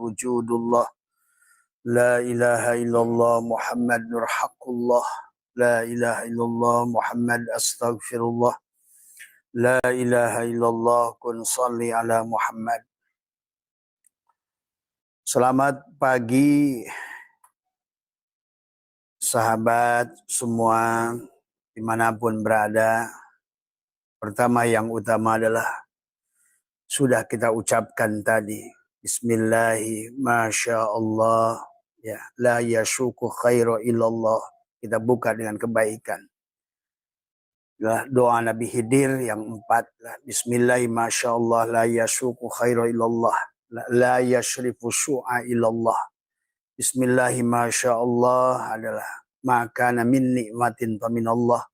wujudullah. La ilaha illallah Muhammad nur haqqullah. La ilaha illallah Muhammad astaghfirullah. La ilaha illallah kun salli ala Muhammad. Selamat pagi sahabat semua dimanapun berada. Pertama yang utama adalah sudah kita ucapkan tadi. Bismillahi masya Allah. Ya, la yashuku khairu illallah. Kita buka dengan kebaikan. Doa Nabi Khidir yang 4. Bismillahi masya Allah. La yashuku khairu illallah. La yashrifu syu'a illallah. Bismillahi masya Allah adalah makana min nikmatin faminallah.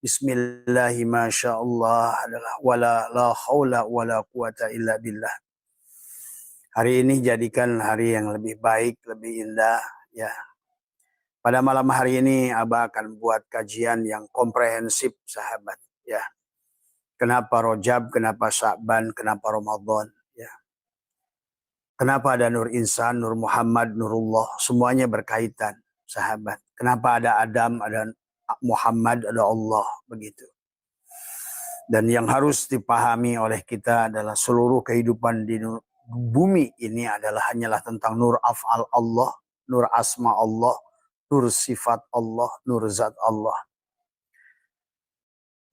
Bismillahi masya Allah adalah wala la haula wala quwata illa billah. Hari ini jadikan hari yang lebih baik, lebih indah ya. Pada malam hari ini Abah akan buat kajian yang komprehensif sahabat ya. Kenapa Rajab, kenapa Sya'ban, kenapa Ramadan ya. Kenapa ada Nur Insan, Nur Muhammad, Nurullah, semuanya berkaitan sahabat. Kenapa ada Adam, ada Muhammad, ada Allah begitu. Dan yang harus dipahami oleh kita adalah seluruh kehidupan di bumi ini adalah hanyalah tentang nur af'al Allah, nur asma Allah, nur sifat Allah, nur zat Allah.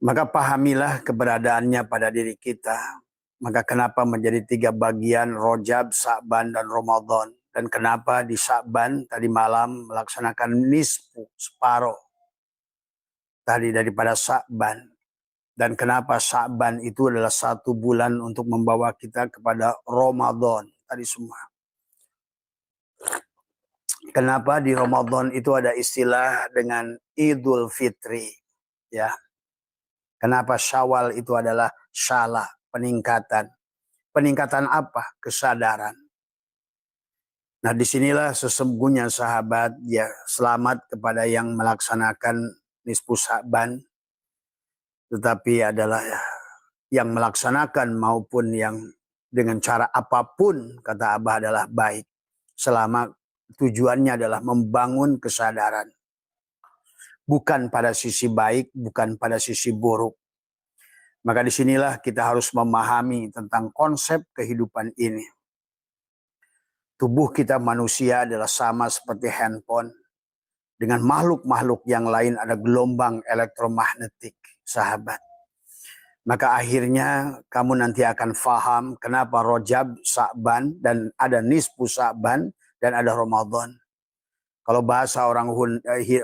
Maka pahamilah keberadaannya pada diri kita. Maka kenapa menjadi 3 bagian Rajab, Sya'ban, dan Ramadan. Dan kenapa di Sya'ban tadi malam melaksanakan nisfu, separuh tadi daripada Sya'ban. Dan kenapa Sya'ban itu adalah 1 bulan untuk membawa kita kepada Ramadan. Tadi semua. Kenapa di Ramadan itu ada istilah dengan Idul Fitri. Ya. Kenapa Syawal itu adalah Syala, peningkatan. Peningkatan apa? Kesadaran. Nah disinilah sesungguhnya sahabat ya selamat kepada yang melaksanakan nisfu Sya'ban. Tetapi adalah yang melaksanakan maupun yang dengan cara apapun kata Abah adalah baik. Selama tujuannya adalah membangun kesadaran. Bukan pada sisi baik, bukan pada sisi buruk. Maka disinilah kita harus memahami tentang konsep kehidupan ini. Tubuh kita manusia adalah sama seperti handphone. Dengan makhluk-makhluk yang lain ada gelombang elektromagnetik. Sahabat. Maka akhirnya kamu nanti akan faham kenapa Rajab, Sya'ban, dan ada nisfu Sya'ban, dan ada Ramadan. Kalau bahasa orang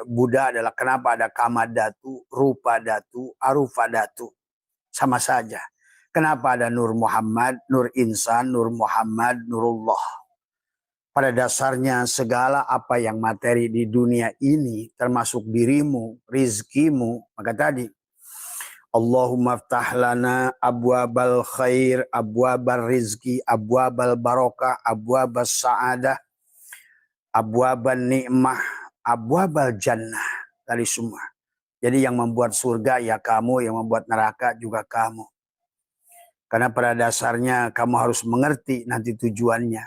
Buddha adalah kenapa ada Kamadatu, Rupadatu, Arufadatu. Sama saja. Kenapa ada Nur Muhammad, Nur Insan, Nur Muhammad, Nurullah. Pada dasarnya segala apa yang materi di dunia ini termasuk dirimu, rizkimu, maka tadi Allahumma ftah lana abwabal khair, abwabal rizki, abwabal barakah, abwabal sa'adah, abwabal ni'mah, abwabal jannah. Tadi semua. Jadi yang membuat surga ya kamu, yang membuat neraka juga kamu. Karena pada dasarnya kamu harus mengerti nanti tujuannya.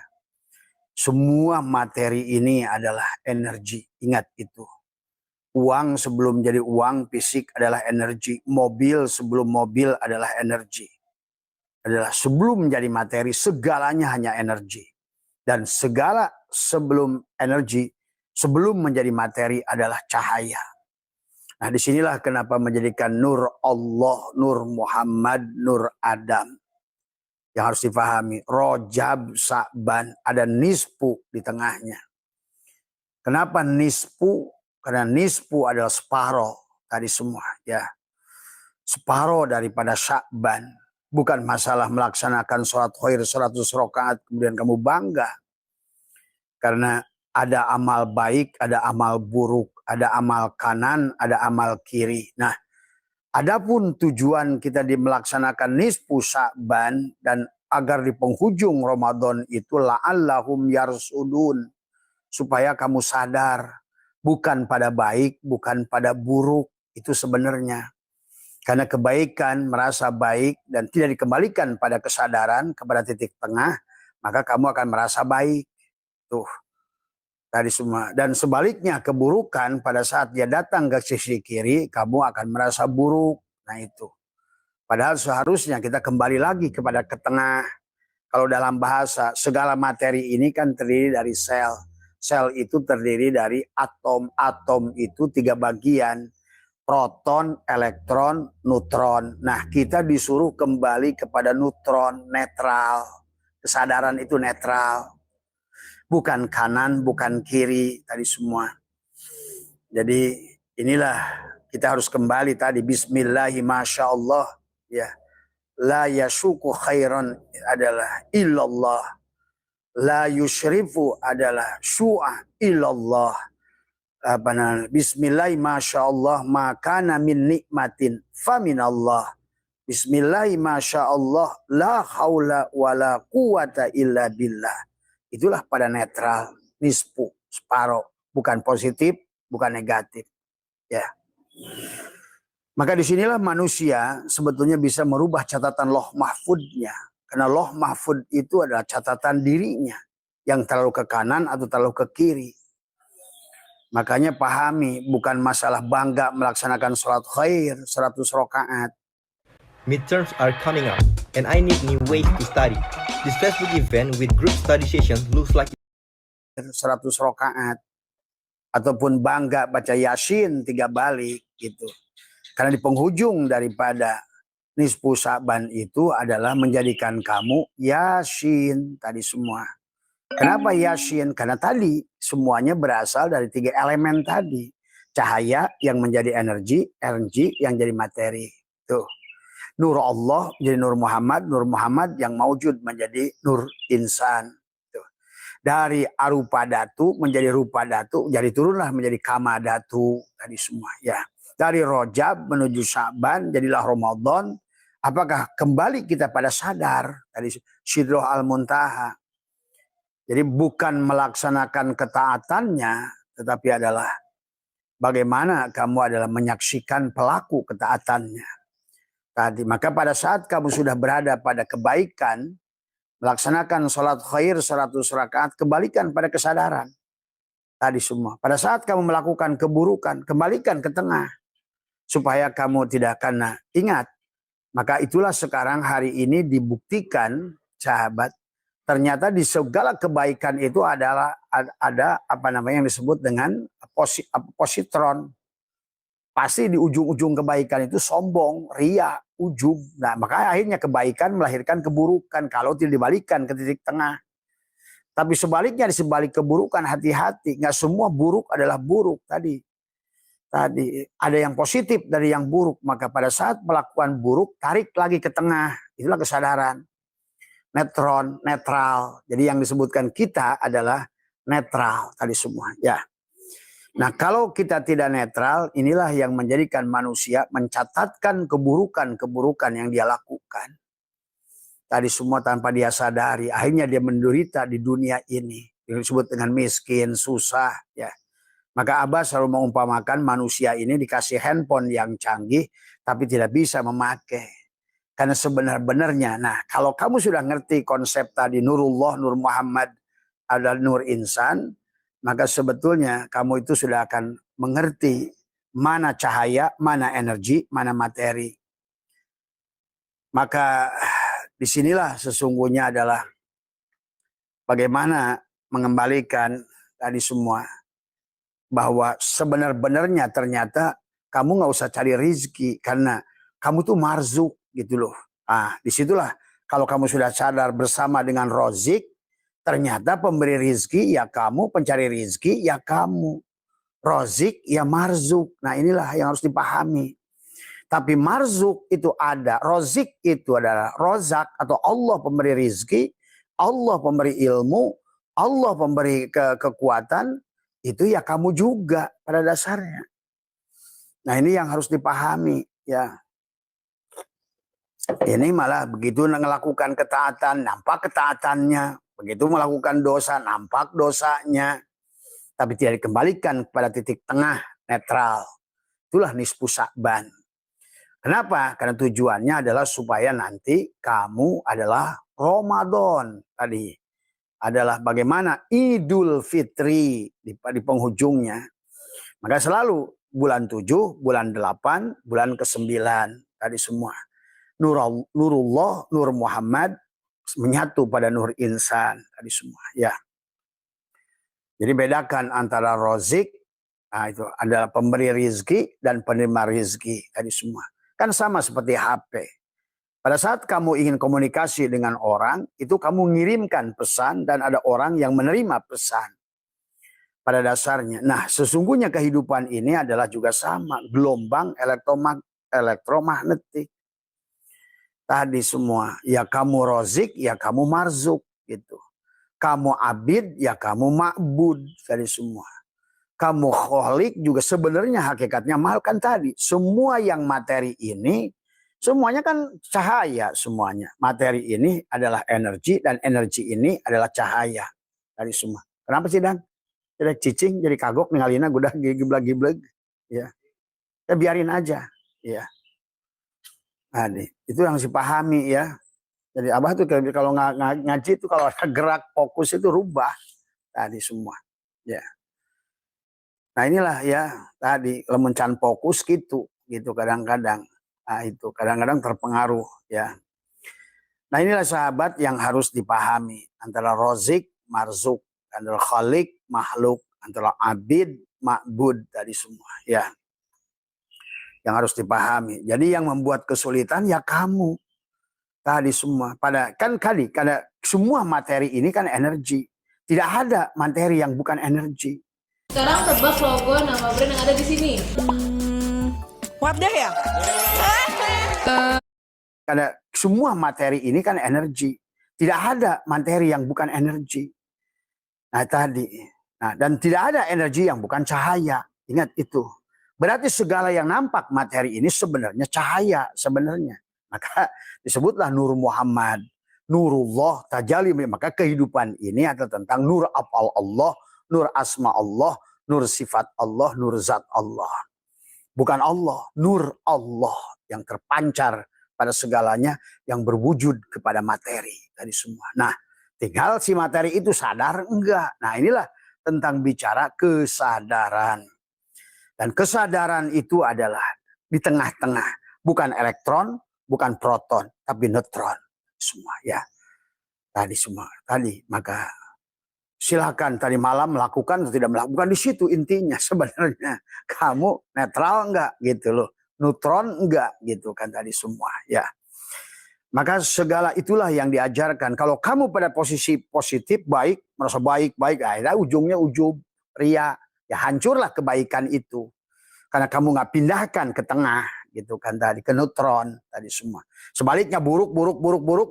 Semua materi ini adalah energi. Ingat itu. Uang sebelum jadi uang, fisik adalah energi. Mobil sebelum mobil adalah energi. Adalah sebelum menjadi materi, segalanya hanya energi. Dan segala sebelum energi, sebelum menjadi materi adalah cahaya. Nah disinilah kenapa menjadikan Nur Allah, Nur Muhammad, Nur Adam. Yang harus dipahami, Rajab, Sya'ban, ada nisfu di tengahnya. Kenapa nisfu? Karena nisfu adalah separuh tadi semua ya. Separuh daripada Sya'ban. Bukan masalah melaksanakan sholat khair 100 rakaat kemudian kamu bangga. Karena ada amal baik, ada amal buruk, ada amal kanan, ada amal kiri. Nah, adapun tujuan kita di melaksanakan nisfu Sya'ban dan agar di penghujung Ramadan itu la'allahum yarsudun. Supaya kamu sadar. Bukan pada baik, bukan pada buruk. Itu sebenarnya. Karena kebaikan merasa baik dan tidak dikembalikan pada kesadaran, kepada titik tengah, maka kamu akan merasa baik. Tuh, tadi semua. Dan sebaliknya keburukan pada saat dia datang ke sisi kiri, kamu akan merasa buruk. Nah itu. Padahal seharusnya kita kembali lagi kepada ke tengah. Kalau dalam bahasa, segala materi ini kan terdiri dari sel. Sel itu terdiri dari atom. Atom itu 3 bagian. Proton, elektron, neutron. Nah, kita disuruh kembali kepada neutron, netral. Kesadaran itu netral. Bukan kanan, bukan kiri, tadi semua. Jadi inilah kita harus kembali tadi. Bismillahi masya Allah. Ya. La yasuku khairan adalah illallah. La yushrifu adalah syu'ah illallah. Bismillahi masya Allah makana min nikmatin faminallah. Bismillahi masya Allah la haula wa la quwata illa billah. Itulah pada netral, nisfu, separuh, bukan positif, bukan negatif. Ya. Maka disinilah manusia sebetulnya bisa merubah catatan loh mahfudnya. Karena loh mahfud itu adalah catatan dirinya. Yang terlalu ke kanan atau terlalu ke kiri. Makanya pahami bukan masalah bangga melaksanakan sholat khair 100 rakaat. Midterms are coming up and I need new ways to study. This Facebook event with group study session looks like 100 rakaat. Ataupun bangga baca Yasin 3 balik gitu. Karena di penghujung daripada nisfu Sa'ban itu adalah menjadikan kamu Yasin tadi semua. Kenapa Yasin? Karena tadi semuanya berasal dari 3 elemen tadi. Cahaya yang menjadi energi, energi yang jadi materi. Tuh. Nur Allah jadi Nur Muhammad yang maujud menjadi Nur Insan. Tuh. Dari arupa datu menjadi rupa datu, jadi turunlah menjadi kama datu tadi semua ya. Dari Rajab menuju Sa'ban jadilah Ramadan. Apakah kembali kita pada sadar tadi Sidroh Al-Muntaha. Jadi bukan melaksanakan ketaatannya, tetapi adalah bagaimana kamu adalah menyaksikan pelaku ketaatannya. Tadi, maka pada saat kamu sudah berada pada kebaikan, melaksanakan sholat khair 100 rakaat, kembalikan pada kesadaran. Tadi semua. Pada saat kamu melakukan keburukan, kembalikan ke tengah. Supaya kamu tidak kena. Ingat, maka itulah sekarang hari ini dibuktikan, sahabat, ternyata di segala kebaikan itu adalah ada apa namanya yang disebut dengan positron. Pasti di ujung-ujung kebaikan itu sombong, ria, ujub. Nah, maka akhirnya kebaikan melahirkan keburukan kalau tidak dibalikkan ke titik tengah. Tapi sebaliknya di sebalik keburukan hati-hati, nggak semua buruk adalah buruk tadi. Tadi ada yang positif dari yang buruk, maka pada saat melakukan buruk tarik lagi ke tengah. Itulah kesadaran. Netral. Jadi yang disebutkan kita adalah netral tadi semua. Ya. Nah kalau kita tidak netral, inilah yang menjadikan manusia mencatatkan keburukan-keburukan yang dia lakukan. Tadi semua tanpa dia sadari. Akhirnya dia menderita di dunia ini. Yang disebut dengan miskin, susah. Ya. Maka Abah selalu mengumpamakan manusia ini dikasih handphone yang canggih, tapi tidak bisa memakai. Karena sebenar-benarnya, nah kalau kamu sudah ngerti konsep tadi Nurullah, Nur Muhammad, ada Nur Insan, maka sebetulnya kamu itu sudah akan mengerti mana cahaya, mana energi, mana materi. Maka disinilah sesungguhnya adalah bagaimana mengembalikan tadi semua. Bahwa sebenar-benarnya ternyata kamu nggak usah cari rizki karena kamu tuh marzuk gitu loh. Ah, disitulah kalau kamu sudah sadar bersama dengan Rozik, ternyata pemberi rizki ya kamu, pencari rizki ya kamu. Rozik ya marzuk. Nah inilah yang harus dipahami. Tapi marzuk itu ada, Rozik itu adalah Rozak atau Allah pemberi rizki, Allah pemberi ilmu, Allah pemberi kekuatan, itu ya kamu juga pada dasarnya. Nah ini yang harus dipahami ya. Ini malah begitu melakukan ketaatan, nampak ketaatannya. Begitu melakukan dosa, nampak dosanya. Tapi tidak dikembalikan kepada titik tengah, netral. Itulah nisfu Sa'ban. Kenapa? Karena tujuannya adalah supaya nanti kamu adalah Ramadan tadi. adalah bagaimana Idul Fitri di penghujungnya. Maka selalu bulan 7, bulan 8, bulan ke-9 tadi semua. Nurullah, Nur Muhammad menyatu pada Nur Insan tadi semua. Ya. Jadi bedakan antara rozik, nah itu adalah pemberi rizki dan penerima rizki tadi semua. Kan sama seperti HP. Pada saat kamu ingin komunikasi dengan orang, itu kamu ngirimkan pesan dan ada orang yang menerima pesan. Pada dasarnya. Nah, sesungguhnya kehidupan ini adalah juga sama. Gelombang elektromagnetik. Tadi semua. Ya kamu rozik, ya kamu marzuk. Gitu. Kamu abid, ya kamu ma'bud. Tadi semua. Kamu kholik juga sebenarnya hakikatnya mal kan tadi. Semua yang materi ini, semuanya kan cahaya semuanya. Materi ini adalah energi dan energi ini adalah cahaya. Tadi semua. Kenapa sih Dan? Jadi cicing, jadi kagok, ningalina udah giblag-giblag. Ya. Ya biarin aja. Ya. Nah, itu yang harus dipahami ya. Jadi Abah tuh kalau ngaji itu kalau ada gerak fokus itu rubah. Tadi semua. Ya. Nah inilah ya tadi lemencan fokus gitu kadang-kadang. Nah itu kadang-kadang terpengaruh ya. Nah inilah sahabat yang harus dipahami antara rozik, marzuk, antara khalik, makhluk, antara abid, ma'bud tadi semua ya. Yang harus dipahami. Jadi yang membuat kesulitan ya kamu tadi semua. Karena semua materi ini kan energi. Tidak ada materi yang bukan energi. Sekarang tebak logo nama brand yang ada di sini. Wardah ya? Karena semua materi ini kan energi. Tidak ada materi yang bukan energi. Nah tadi. Nah, dan tidak ada energi yang bukan cahaya. Ingat itu. Berarti segala yang nampak materi ini sebenarnya cahaya sebenarnya. Maka disebutlah Nur Muhammad. Nurullah tajalli. Maka kehidupan ini adalah tentang nur af'al Allah. Nur asma Allah. Nur sifat Allah. Nur zat Allah. Bukan Allah. Nur Allah yang terpancar pada segalanya yang berwujud kepada materi tadi semua. Nah, tinggal si materi itu sadar enggak. Nah, inilah tentang bicara kesadaran. Dan kesadaran itu adalah di tengah-tengah, bukan elektron, bukan proton, tapi neutron semua ya. Tadi semua. Tadi maka silakan tadi malam melakukan atau tidak melakukan, di situ intinya sebenarnya. Kamu netral enggak gitu loh. Neutron enggak gitu kan tadi semua ya. Maka segala itulah yang diajarkan. Kalau kamu pada posisi positif, baik, merasa baik-baik, akhirnya ujungnya ujub, ria. Ya hancurlah kebaikan itu. Karena kamu nggak pindahkan ke tengah gitu kan tadi, ke neutron tadi semua. Sebaliknya buruk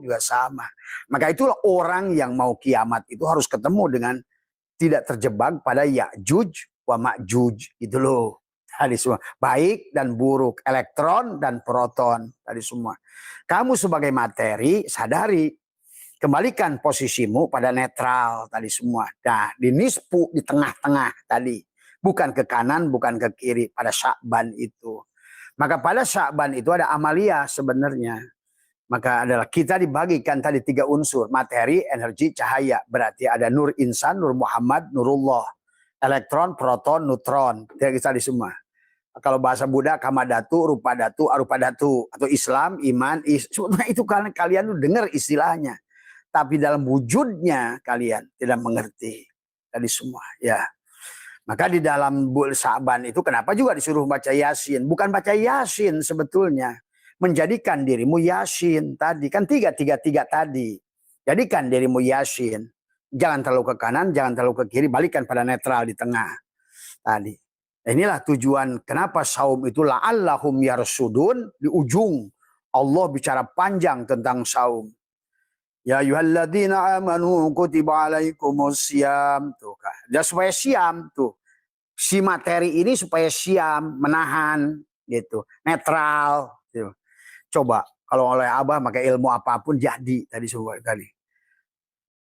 juga sama. Maka itulah orang yang mau kiamat itu harus ketemu dengan tidak terjebak pada Ya'juj wa Ma'juj gitu loh. Tadi semua. Baik dan buruk, elektron dan proton tadi semua. Kamu sebagai materi sadari, kembalikan posisimu pada netral tadi semua. Nah, di nisfu di tengah-tengah tadi. Bukan ke kanan, bukan ke kiri pada Sya'ban itu. Maka pada Sya'ban itu ada amalia sebenarnya. Maka adalah kita dibagikan tadi 3 unsur. Materi, energi, cahaya. Berarti ada Nur Insan, Nur Muhammad, Nurullah. Elektron, proton, neutron. Tadi semua. Kalau bahasa Buddha, kamadatu, rupadatu, arupadatu. Atau Islam, iman, sebenarnya itu kalian dengar istilahnya. Tapi dalam wujudnya kalian tidak mengerti. Tadi semua ya. Maka di dalam Sya'ban itu kenapa juga disuruh baca Yasin? Bukan baca Yasin sebetulnya. Menjadikan dirimu Yasin tadi. Kan 3 tadi. Jadikan dirimu Yasin. Jangan terlalu ke kanan, jangan terlalu ke kiri. Balikan pada netral di tengah. Tadi. Inilah tujuan kenapa saum itu la'allahum yarsudun. Di ujung Allah bicara panjang tentang saum. Ya ayyuhalladzina amanu kutiba alaikumusiyam. Tuh kan. Ya supaya siam tuh. Si materi ini supaya siam, menahan gitu, netral gitu. Coba kalau oleh Abah pakai ilmu apapun jadi tadi semua tadi.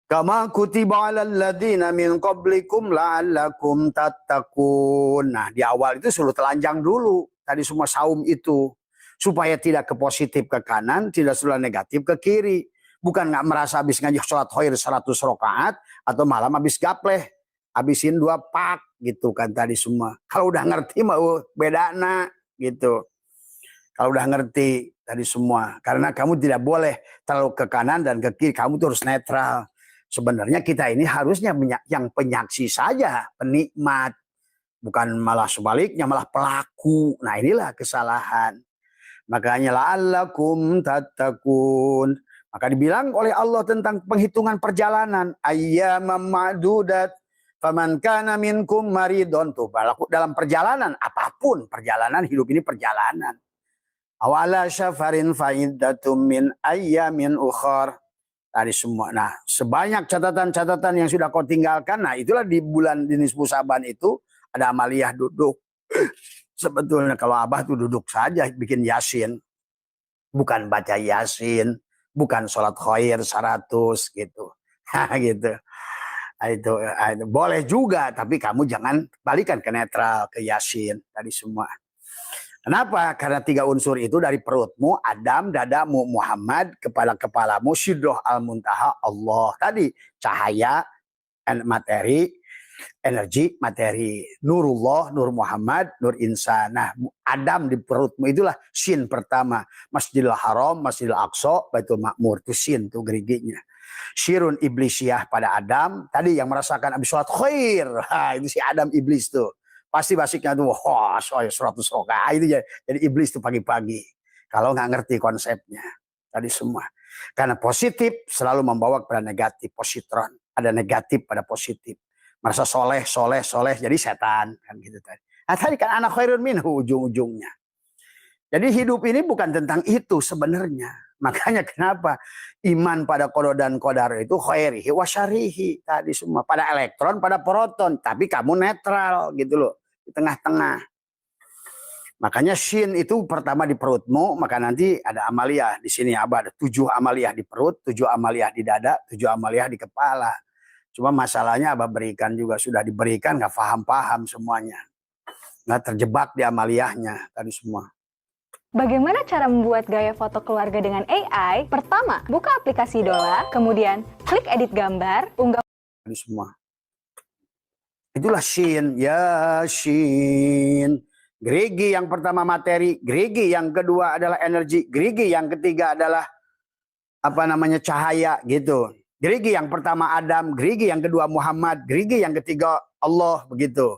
Kama kutiba 'alal ladzina min qablikum la'allakum tattaqun. Nah, di awal itu suruh telanjang dulu tadi semua saum itu supaya tidak ke positif ke kanan, tidak sudah negatif ke kiri. Bukan nggak merasa habis ngaji sholat khair 100 rakaat atau malam habis gapleh, habisin 2 pak gitu kan tadi semua. Kalau udah ngerti mau bedana gitu. Kalau udah ngerti tadi semua, karena kamu tidak boleh terlalu ke kanan dan ke kiri, kamu tuh harus netral. Sebenarnya kita ini harusnya yang penyaksi saja, penikmat, bukan malah sebaliknya, malah pelaku. Nah inilah kesalahan. Makanya la'allakum tattaqun. Maka dibilang oleh Allah tentang penghitungan perjalanan. Ayyamam ma'dudat. Faman kana minkum maridon. Tuh, dalam perjalanan, apapun perjalanan, hidup ini perjalanan. Awala syafarin fa'iddatum min ayyamin ukhar. Tadi semua. Nah, sebanyak catatan-catatan yang sudah kau tinggalkan. Nah, itulah di bulan di nisfu Sa'ban itu ada amaliyah duduk. Sebetulnya kalau Abah tuh duduk saja bikin yasin. Bukan baca yasin. Bukan sholat khair 100 gitu. Gitu. Itu boleh juga. Tapi kamu jangan balikan ke netral, ke yasin. Tadi semua. Kenapa? Karena 3 unsur itu dari perutmu, Adam, dadamu, Muhammad, kepala-kepalamu, Sidroh al-Muntaha, Allah. Tadi cahaya, materi, energi, materi. Nurullah, Nur Muhammad, Nur Insan. Nah, Adam di perutmu itulah sin pertama. Masjidil Haram, Masjidil Aqsa, Baitul Ma'mur. Itu sin, itu geriginya. Syirun Iblisiyah pada Adam. Tadi yang merasakan habis sholat khair. Itu si Adam iblis tuh. Pasti basiknya tuh, wah, 100 rakaat. Itu jadi iblis tuh pagi-pagi. Kalau nggak ngerti konsepnya. Tadi semua. Karena positif selalu membawa kepada negatif. Positron. Ada negatif pada positif. Merasa soleh, jadi setan. Kan gitu tadi. Nah tadi kan anak khairun minhu ujung-ujungnya. Jadi hidup ini bukan tentang itu sebenarnya. Makanya kenapa iman pada qada dan qadar itu khairihi wa syarrihi tadi semua. Pada elektron, pada proton. Tapi kamu netral gitu loh. Di tengah-tengah. Makanya shin itu pertama di perutmu. Maka nanti ada amaliyah. Di sini Abah ada 7 amaliyah di perut. 7 amaliyah di dada. 7 amaliyah di kepala. Cuma masalahnya Abah berikan juga. Sudah diberikan gak paham-paham semuanya. Nggak terjebak di amaliyahnya tadi semua. Bagaimana cara membuat gaya foto keluarga dengan AI? Pertama, buka aplikasi Idola, kemudian klik edit gambar, unggah Ini semua. Itulah shin, ya shin. Gerigi yang pertama materi, gerigi yang kedua adalah energi, gerigi yang ketiga adalah apa namanya cahaya gitu. Gerigi yang pertama Adam, gerigi yang kedua Muhammad, gerigi yang ketiga Allah begitu.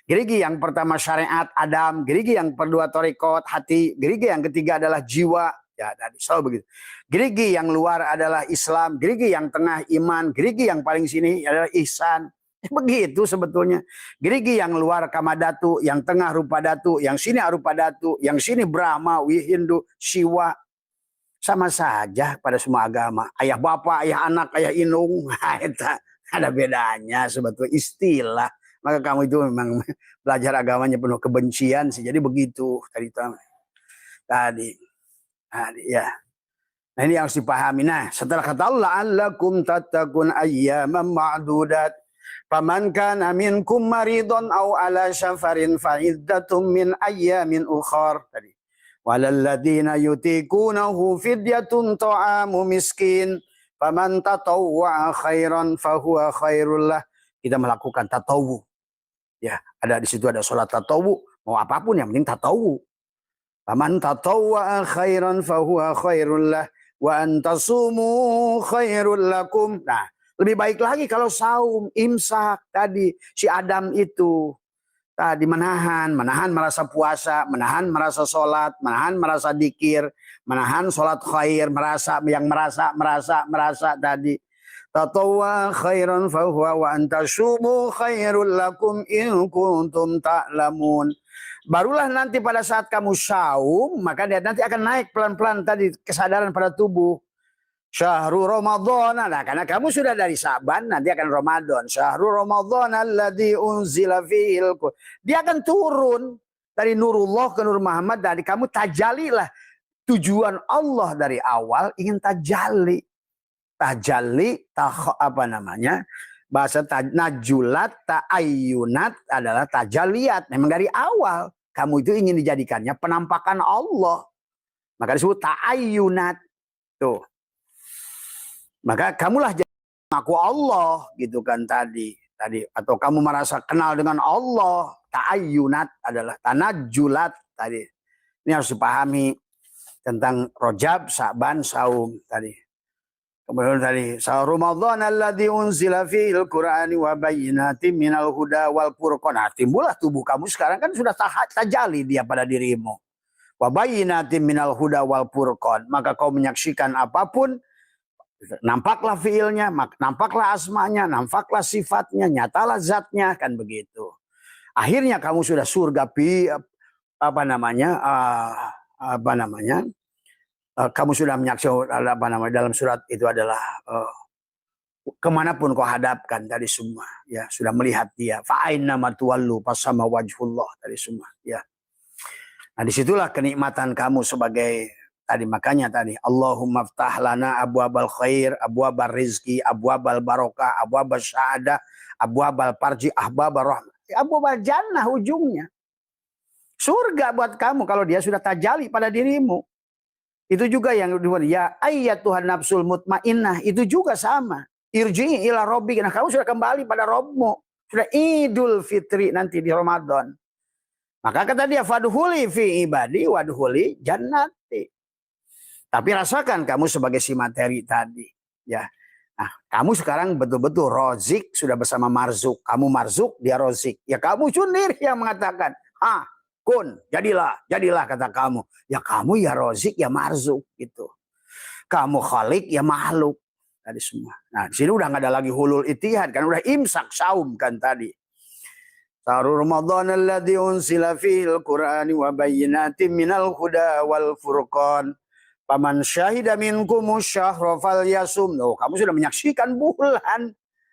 Gerigi yang pertama syariat Adam, gerigi yang kedua torikot hati, gerigi yang ketiga adalah jiwa. Ya tadi selalu begitu. Gerigi yang luar adalah Islam, gerigi yang tengah iman, gerigi yang paling sini adalah ihsan. Begitu sebetulnya. Gerigi yang luar kamadatu, yang tengah rupadatu, yang sini arupadatu, yang sini Brahma, Wihindu, Siwa. Sama saja pada semua agama. Ayah bapak, ayah anak, ayah inung. Ada bedanya sebetulnya istilah. Maka kamu itu memang belajar agamanya penuh kebencian sih. Jadi begitu tadi ya. Nah ini yang harus dipahami. Nah setelah kata Allah, la'allakum tattaqun ayyaman ma'dudat. Faman kana minkum maridun aw ala safarin fa'iddatum min ayyamin ukhar. Tadi. Walalladzina yutikunahu fidyatun ta'amu miskin. Faman tatawwa'a khairan fahuwa khairullah. Kita melakukan tatawu. Ya, ada di situ ada sholat tatawu, mau apapun yang penting tatawu. Faman tatawwa'a khairan fahuwa khairullah wa antasumu khairul lakum. Nah, lebih baik lagi kalau saum, imsak tadi si Adam itu tadi menahan merasa puasa, menahan merasa sholat, menahan merasa dikir, menahan sholat khair, merasa tadi. Tatawwa khairan fahuwa wa antasumu khairul lakum in kuntum ta'lamun. Barulah nanti pada saat kamu saum, maka dia nanti akan naik pelan-pelan tadi kesadaran pada tubuh. Syahrul Ramadan. Nah, karena kamu sudah dari Sa'ban, nanti akan Ramadan. Syahrul Ramadan alladzi unzila fihil Qur'an. Dia akan turun dari Nurullah ke Nur Muhammad. Dari kamu tajalilah. Tujuan Allah dari awal ingin tajali. Tajalli, apa namanya? Bahasa najulat, ta'ayyunat adalah tajaliat. Memang dari awal kamu itu ingin dijadikannya penampakan Allah. Maka disebut ta'ayyunat. Tuh. Maka kamulah Aku Allah gitu kan tadi atau kamu merasa kenal dengan Allah, ta'ayyunat adalah tanajjulat tadi. Ini harus dipahami tentang Rajab, Sa'ban, Saum tadi. Kemudian tadi syahrul Ramadan alladzi unzila fihil Qur'ani wa bayyinatin minal huda wal furqan. Nah, timbullah tubuh kamu sekarang kan sudah tajali dia pada dirimu. Wa bayyinatin minal huda wal furqan. Maka kau menyaksikan apapun, nampaklah fiilnya, nampaklah asmanya, nampaklah sifatnya, nyatalah zatnya, kan begitu. Akhirnya kamu sudah surga kamu sudah menyaksikan dalam surat itu adalah kemanapun kau hadapkan tadi semua, ya sudah melihat dia. Fa'ainna matuwallu fasama wajhullah tadi semua, ya. Nah disitulah kenikmatan kamu sebagai tadi, makanya tadi Allahumma ftah lana abwabal khair, abwabal rizki, abwabal barokah, abwabal syahadah, abwabal parji, ahbabal rahmat, abwabal jannah ujungnya. Surga buat kamu kalau dia sudah tajali pada dirimu. Itu juga yang ya ayyatuhan nafsul mutmainnah, itu juga sama. Irji'i ila rabbik. Nah, kamu sudah kembali pada Rabbmu. Sudah Idul Fitri nanti di Ramadan. Maka kata dia fadhuli fi ibadi wadhuli jannati. Tapi rasakan kamu sebagai si materi tadi, ya. Nah, kamu sekarang betul-betul rozik sudah bersama marzuk. Kamu marzuk, dia rozik. Ya kamu sendiri yang mengatakan, kun, jadilah kata kamu. Ya kamu ya rozik, ya marzuk gitu. Kamu khalik, ya makhluk. Tadi semua. Nah di sini udah nggak ada lagi hulul itihad kan, udah imsak saum kan tadi. Syahrul Ramadan alladzi unsila fihil Qur'ani wa bayyinatin minal huda wal furqan. Paman syahida minkumus syahra falyasum. Oh, kamu sudah menyaksikan bulan,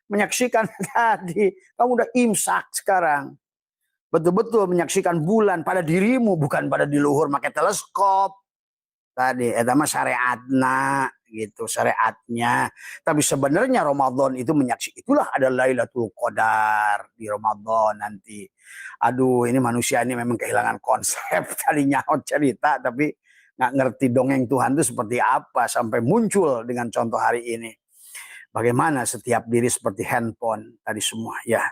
menyaksikan tadi. Kamu udah imsak sekarang. Betul-betul menyaksikan bulan pada dirimu, bukan pada di luhur pakai teleskop. Tadi eta mah syariatna gitu, syariatnya. Tapi sebenarnya Ramadan itu itulah ada Lailatul Qadar di Ramadan nanti. Aduh, ini manusia ini memang kehilangan konsep tadi nyaut cerita tapi nggak ngerti dongeng Tuhan itu seperti apa sampai muncul dengan contoh hari ini. Bagaimana setiap diri seperti handphone tadi semua, ya.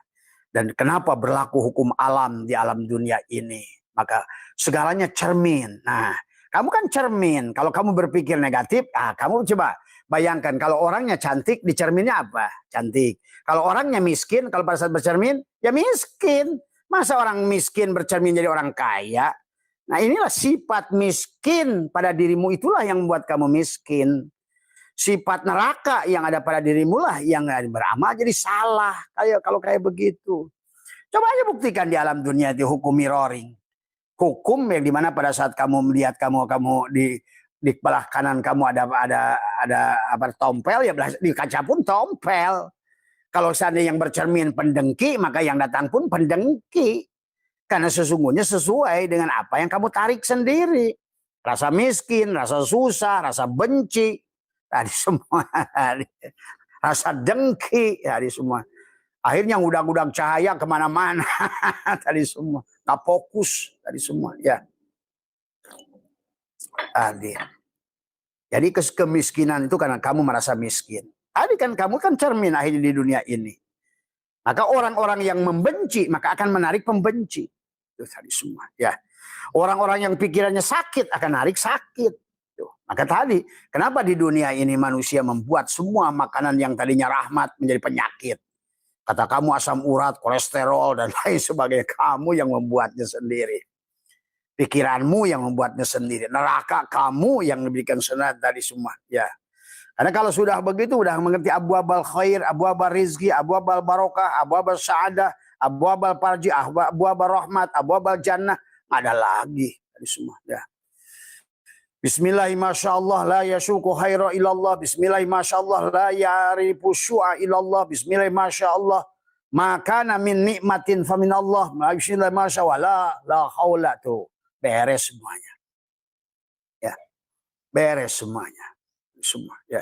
Dan kenapa berlaku hukum alam di alam dunia ini? Maka segalanya cermin. Nah, kamu kan cermin. Kalau kamu berpikir negatif, kamu coba bayangkan kalau orangnya cantik, di cerminnya apa? Cantik. Kalau orangnya miskin, kalau pada saat bercermin, ya miskin. Masa orang miskin bercermin jadi orang kaya? Nah inilah sifat miskin pada dirimu, itulah yang membuat kamu miskin. Sifat neraka yang ada pada dirimu lah yang beramal jadi salah. Kalau kayak begitu. Coba aja buktikan di alam dunia itu hukum mirroring. Hukum yang dimana pada saat kamu melihat kamu di belah kanan kamu ada apa tompel, ya di kaca pun tompel. Kalau seandainya yang bercermin pendengki, maka yang datang pun pendengki. Karena sesungguhnya sesuai dengan apa yang kamu tarik sendiri. Rasa miskin, rasa susah, rasa benci. Tadi semua, rasa dengki, tadi semua. Akhirnya gudang-gudang cahaya kemana-mana, tadi semua. Nggak fokus, tadi semua. Ya. Tadi. Jadi kemiskinan itu karena kamu merasa miskin. Tadi kan kamu kan cermin akhirnya di dunia ini. Maka orang-orang yang membenci, maka akan menarik pembenci. Itu tadi semua. Ya. Orang-orang yang pikirannya sakit akan narik sakit. Maka tadi, kenapa di dunia ini manusia membuat semua makanan yang tadinya rahmat menjadi penyakit? Kata kamu asam urat, kolesterol, dan lain sebagainya. Kamu yang membuatnya sendiri. Pikiranmu yang membuatnya sendiri. Neraka kamu yang diberikan senat tadi semua. Ya. Karena kalau sudah begitu, sudah mengerti abwabal khair, abwabal rizki, abwabal barokah, abwabal syahadah, abwabal parji, abwabal rahmat, abwabal jannah. Ada lagi tadi semua. Ya. Bismillahirrahmanirrahim, la yashuku khaira illallah. Bismillahirrahmanirrahim, la ya'rifu syu'a illallah. Bismillahirrahmanirrahim, makana min nikmatin faminallah. Bismillahirrahmanirrahim, la haula tuh. Beres semuanya. Ya. Beres semuanya. Semua, ya.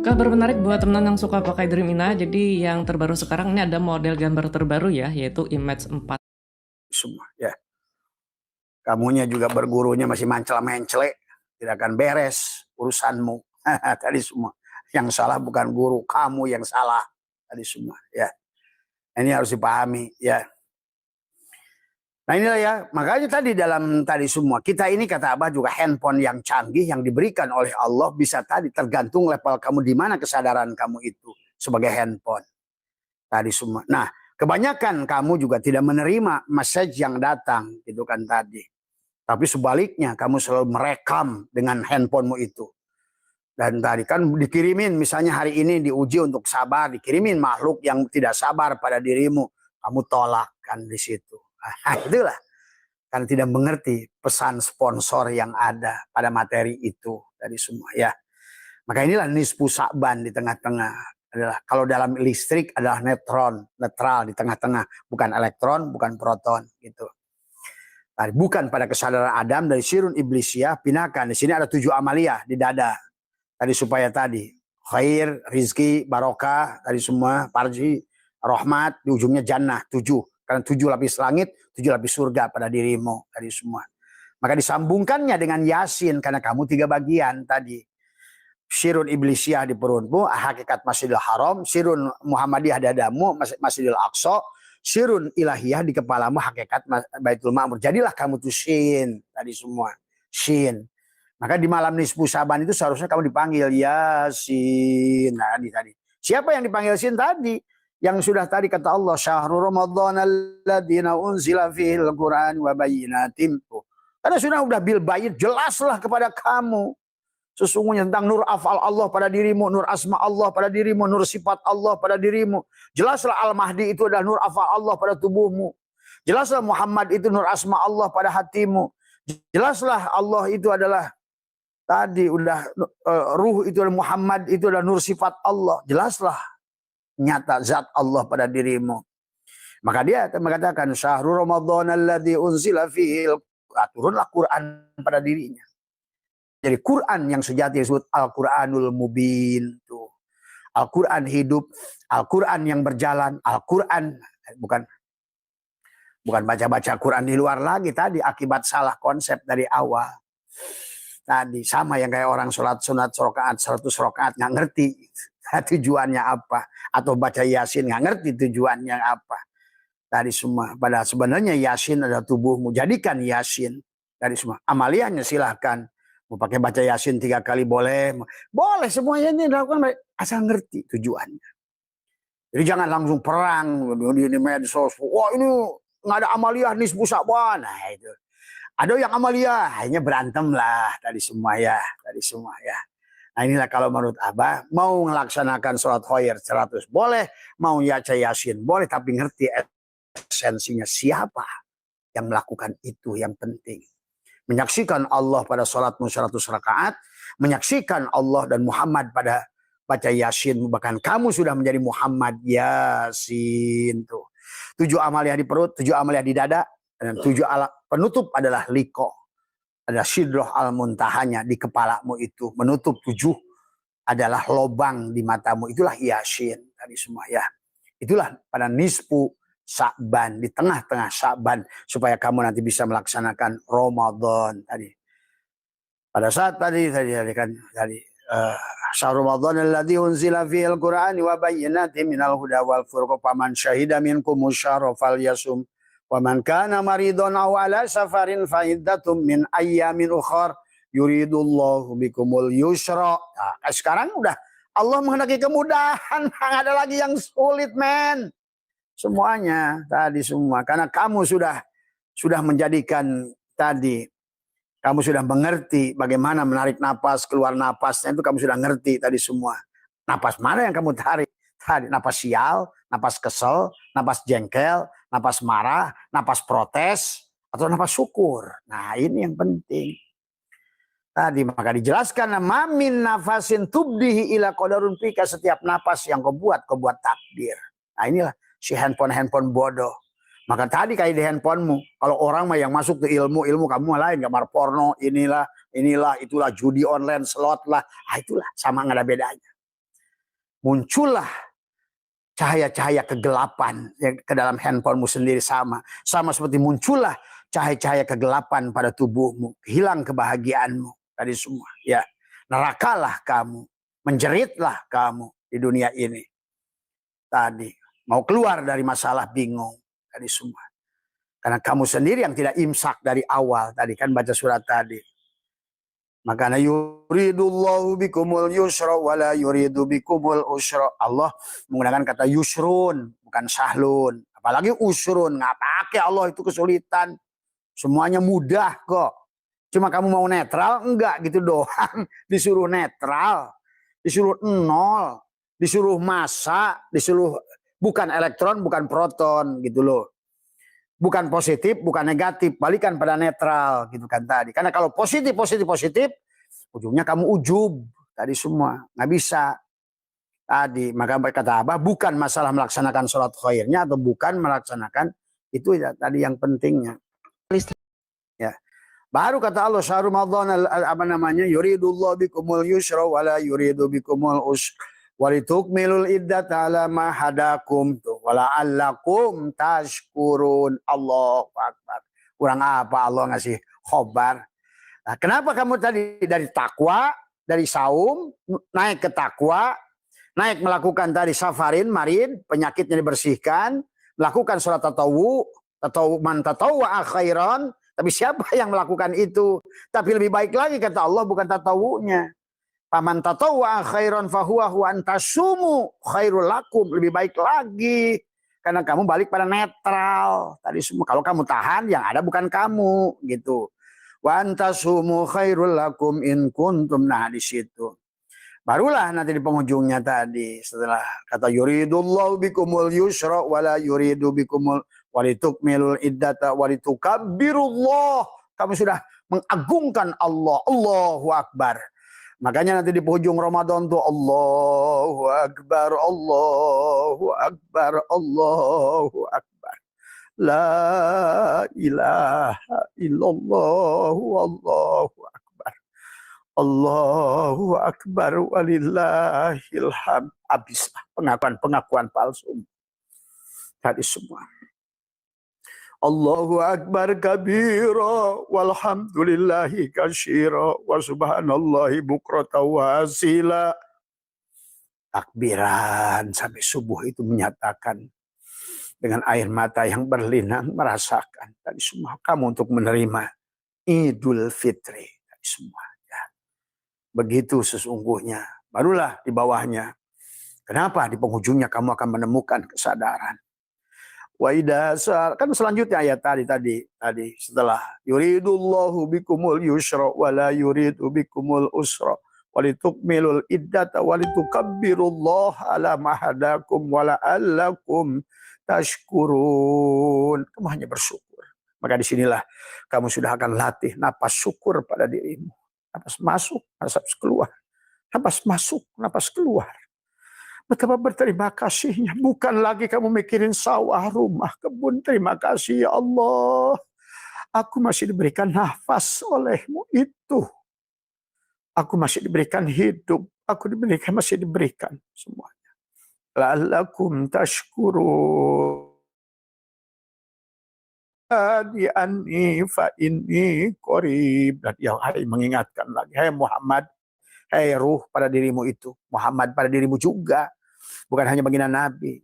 Kabar menarik buat teman yang suka pakai Dream Ina. Jadi yang terbaru sekarang ini ada model gambar terbaru ya, yaitu Image 4. Semua, ya. Kamunya juga bergurunya masih mancel-mencele, tidak akan beres urusanmu. Tadi semua. Yang salah bukan guru, kamu yang salah tadi semua ya. Ini harus dipahami ya. Nah inilah ya, makanya tadi dalam tadi semua kita ini kata Abah juga handphone yang canggih yang diberikan oleh Allah bisa tadi tergantung level kamu di mana kesadaran kamu itu sebagai handphone tadi semua. Nah kebanyakan kamu juga tidak menerima message yang datang gitu kan tadi. Tapi sebaliknya kamu selalu merekam dengan handphonemu itu. Dan tadi kan dikirimin misalnya hari ini diuji untuk sabar, dikirimin makhluk yang tidak sabar pada dirimu, kamu tolak kan di situ. Nah, itulah kan tidak mengerti pesan sponsor yang ada pada materi itu tadi semua ya. Maka inilah nisfu Sa'ban di tengah-tengah adalah kalau dalam listrik adalah netral di tengah-tengah, bukan elektron, bukan proton gitu. Nah, bukan pada kesadaran Adam dari sirun iblisiyah pindahkan. Di sini ada 7 amalia di dada. Tadi supaya tadi khair, rizki, barokah, tadi semua parji, rahmat, di ujungnya jannah 7. Karena 7 lapis langit, 7 lapis surga pada dirimu tadi semua. Maka disambungkannya dengan Yasin karena kamu 3 bagian tadi. Sirun iblisiyah di perutmu, hakikat Masjidil Haram, sirun Muhammadiyah dadamu, Masjidil Aqsa, sirun ilahiyah di kepalamu, hakikat Baitul Ma'mur. Jadilah kamu tuh Shin tadi semua. Shin. Maka di malam nisfu Sa'ban itu seharusnya kamu dipanggil Yasin. Nah, tadi. Siapa yang dipanggil Yasin tadi? Yang sudah tadi kata Allah, Syahrul Ramadan alladzi unzila fihil Qur'an wa bayyinatin. Karena sudah bil bayyin jelaslah kepada kamu sesungguhnya tentang nur afal Allah pada dirimu, nur asma Allah pada dirimu, nur sifat Allah pada dirimu. Jelaslah Al-Mahdi itu adalah nur afal Allah pada tubuhmu. Jelaslah Muhammad itu nur asma Allah pada hatimu. Jelaslah Allah itu adalah tadi udah ruh itu adalah Muhammad itu adalah nur sifat Allah. Jelaslah nyata zat Allah pada dirimu. Maka dia mengatakan syahrul Ramadan alladzi unzila fihi turunlah Quran pada dirinya. Jadi Quran yang sejati disebut Al-Quranul Mubin tuh. Al-Quran hidup, Al-Quran yang berjalan, Al-Quran bukan baca-baca Quran di luar lagi tadi akibat salah konsep dari awal. Tadi sama yang kayak orang sholat sunat rakaat 100 rakaat nggak ngerti tujuannya apa, atau baca Yasin nggak ngerti tujuannya apa. Tadi semua pada sebenarnya Yasin adalah tubuhmu, jadikan Yasin dari semua amaliyahnya silahkan mau pakai baca Yasin 3 kali boleh semuanya ini dilakukan asal ngerti tujuannya. Jadi jangan langsung perang di medsos. Wah ini nggak ada amaliyah nisfu Sa'ban. Nah itu. Ada yang amalia, akhirnya berantem lah tadi semua ya. Nah inilah kalau menurut Abah, mau melaksanakan sholat khair 100 boleh, mau baca Yasin boleh, tapi ngerti esensinya siapa yang melakukan itu yang penting. Menyaksikan Allah pada sholatmu 100 rakaat, menyaksikan Allah dan Muhammad pada baca Yasin, bahkan kamu sudah menjadi Muhammad Yasin tuh. 7 amalia di perut, 7 amalia di dada, dan 7 penutup adalah liko. Ada sidroh al-muntahanya di kepalamu itu. Menutup 7 adalah lobang di matamu. Itulah Yasin tadi semua ya. Itulah pada nisfu Sa'ban, di tengah-tengah Sa'ban, supaya kamu nanti bisa melaksanakan Ramadan tadi. Pada saat tadi syahrul Ramadan alladzi unzila fihil Qur'an wa bayyinatin minal huda wal furqan faman syahida minkum syahra falyasum wa man kana maridun aw ala safarin fa iddatum min ayyamin ukhar yuridullahu bikumul yusra. Nah, sekarang udah Allah menghendaki kemudahan, nggak ada lagi yang sulit men. Semuanya tadi semua karena kamu sudah menjadikan tadi, kamu sudah mengerti bagaimana menarik napas, keluar napasnya itu kamu sudah ngerti tadi semua. Napas mana yang kamu tarik? Tadi napas sial, napas kesel, napas jengkel, napas marah, napas protes, atau napas syukur. Nah ini yang penting. Tadi maka dijelaskan mamin nafasin tubdihi ila qadarun fika, setiap napas yang kau buat takdir. Nah inilah si handphone bodoh. Maka tadi kayak di handphonemu, kalau orang mah yang masuk ke ilmu kamu lain, gambar porno, inilah, itulah judi online, slot lah, itulah sama nggak ada bedanya. Muncullah cahaya-cahaya kegelapan yang ke dalam handphonemu sendiri sama seperti muncullah cahaya-cahaya kegelapan pada tubuhmu, hilang kebahagiaanmu tadi semua. Ya, nerakalah kamu. Menjeritlah kamu di dunia ini. Tadi mau keluar dari masalah bingung tadi semua. Karena kamu sendiri yang tidak imsak dari awal. Tadi kan baca surat tadi. Makanya yuridullahu bikumul yusra wala yuridu bikumul usra. Allah menggunakan kata yusrun, bukan sahlun. Apalagi usrun, nggak pakai Allah itu kesulitan. Semuanya mudah kok. Cuma kamu mau netral, enggak gitu doang. Disuruh netral, disuruh nol, disuruh massa, disuruh bukan elektron, bukan proton gitu loh. Bukan positif, bukan negatif, balikan pada netral gitu kan tadi. Karena kalau positif, ujungnya kamu ujub tadi semua, nggak bisa. Tadi maka berkata apa? Bukan masalah melaksanakan sholat khairnya atau bukan melaksanakan itu ya, tadi yang pentingnya. Ya. Baru kata Allah syahrul Ramadan apa namanya? Yuridullahu bikumul yusra wala yuridu bikumul usra walitukmilul iddata ala ma hadakum wala allakum tashkurun. Allahu akbar. Kurang apa Allah ngasih khobar? Nah, kenapa kamu tadi dari takwa, dari saum naik ke takwa, naik melakukan tadi safarin, marin, penyakitnya dibersihkan, melakukan sholat tatawu, atau man tatawwa khairan. Tapi siapa yang melakukan itu? Tapi lebih baik lagi kata Allah bukan tatawunya. Paman tatawwa khairan fahuwa huwa antasumu khairul lakum. Lebih baik lagi. Karena kamu balik pada netral. Tadi semua kalau kamu tahan yang ada bukan kamu gitu. Wa antasumu khairul lakum in kuntum. Nah di situ. Barulah nanti di penghujungnya tadi setelah kata yuridullahu bikumul yusra wala yuridu bikumul walitukmilul iddata walitukabbirullah. Kamu sudah mengagungkan Allah. Allahu akbar. Makanya nanti di penghujung Ramadan tuh Allahu akbar, Allahu akbar, Allahu akbar. La ilaha illallah, Allahu akbar. Allahu akbar walillahil hamd. Habislah pengakuan palsu tadi semua. Allahu akbar kabira walhamdulillahi katsira wa subhanallahi bukratan wa asila. Takbiran sampai subuh itu menyatakan dengan air mata yang berlinang merasakan tadi semua kamu untuk menerima Idul Fitri tadi semua. Begitu sesungguhnya. Barulah di bawahnya. Kenapa? Di penghujungnya kamu akan menemukan kesadaran. Wa idza kan selanjutnya ayat tadi setelah yuridullahu bikumul yusra wa la yuridu bikumul usra walitukmilul iddata walitukabbirullaha ala ma hadakum wa la'allakum tashkurun. Kamu hanya bersyukur. Maka disinilah kamu sudah akan latih napas syukur pada dirimu. Napas masuk, napas keluar. Napas masuk, napas keluar. Betapa berterima kasihnya. Bukan lagi kamu mikirin sawah, rumah, kebun. Terima kasih ya Allah. Aku masih diberikan nafas olehmu itu. Aku masih diberikan hidup. Aku masih diberikan semuanya. La'allakum tashkurun. Di anni fa inni qarib. Dan yang hari mengingatkan lagi, hai Muhammad, hai ruh pada dirimu itu, Muhammad pada dirimu juga, bukan hanya baginda Nabi.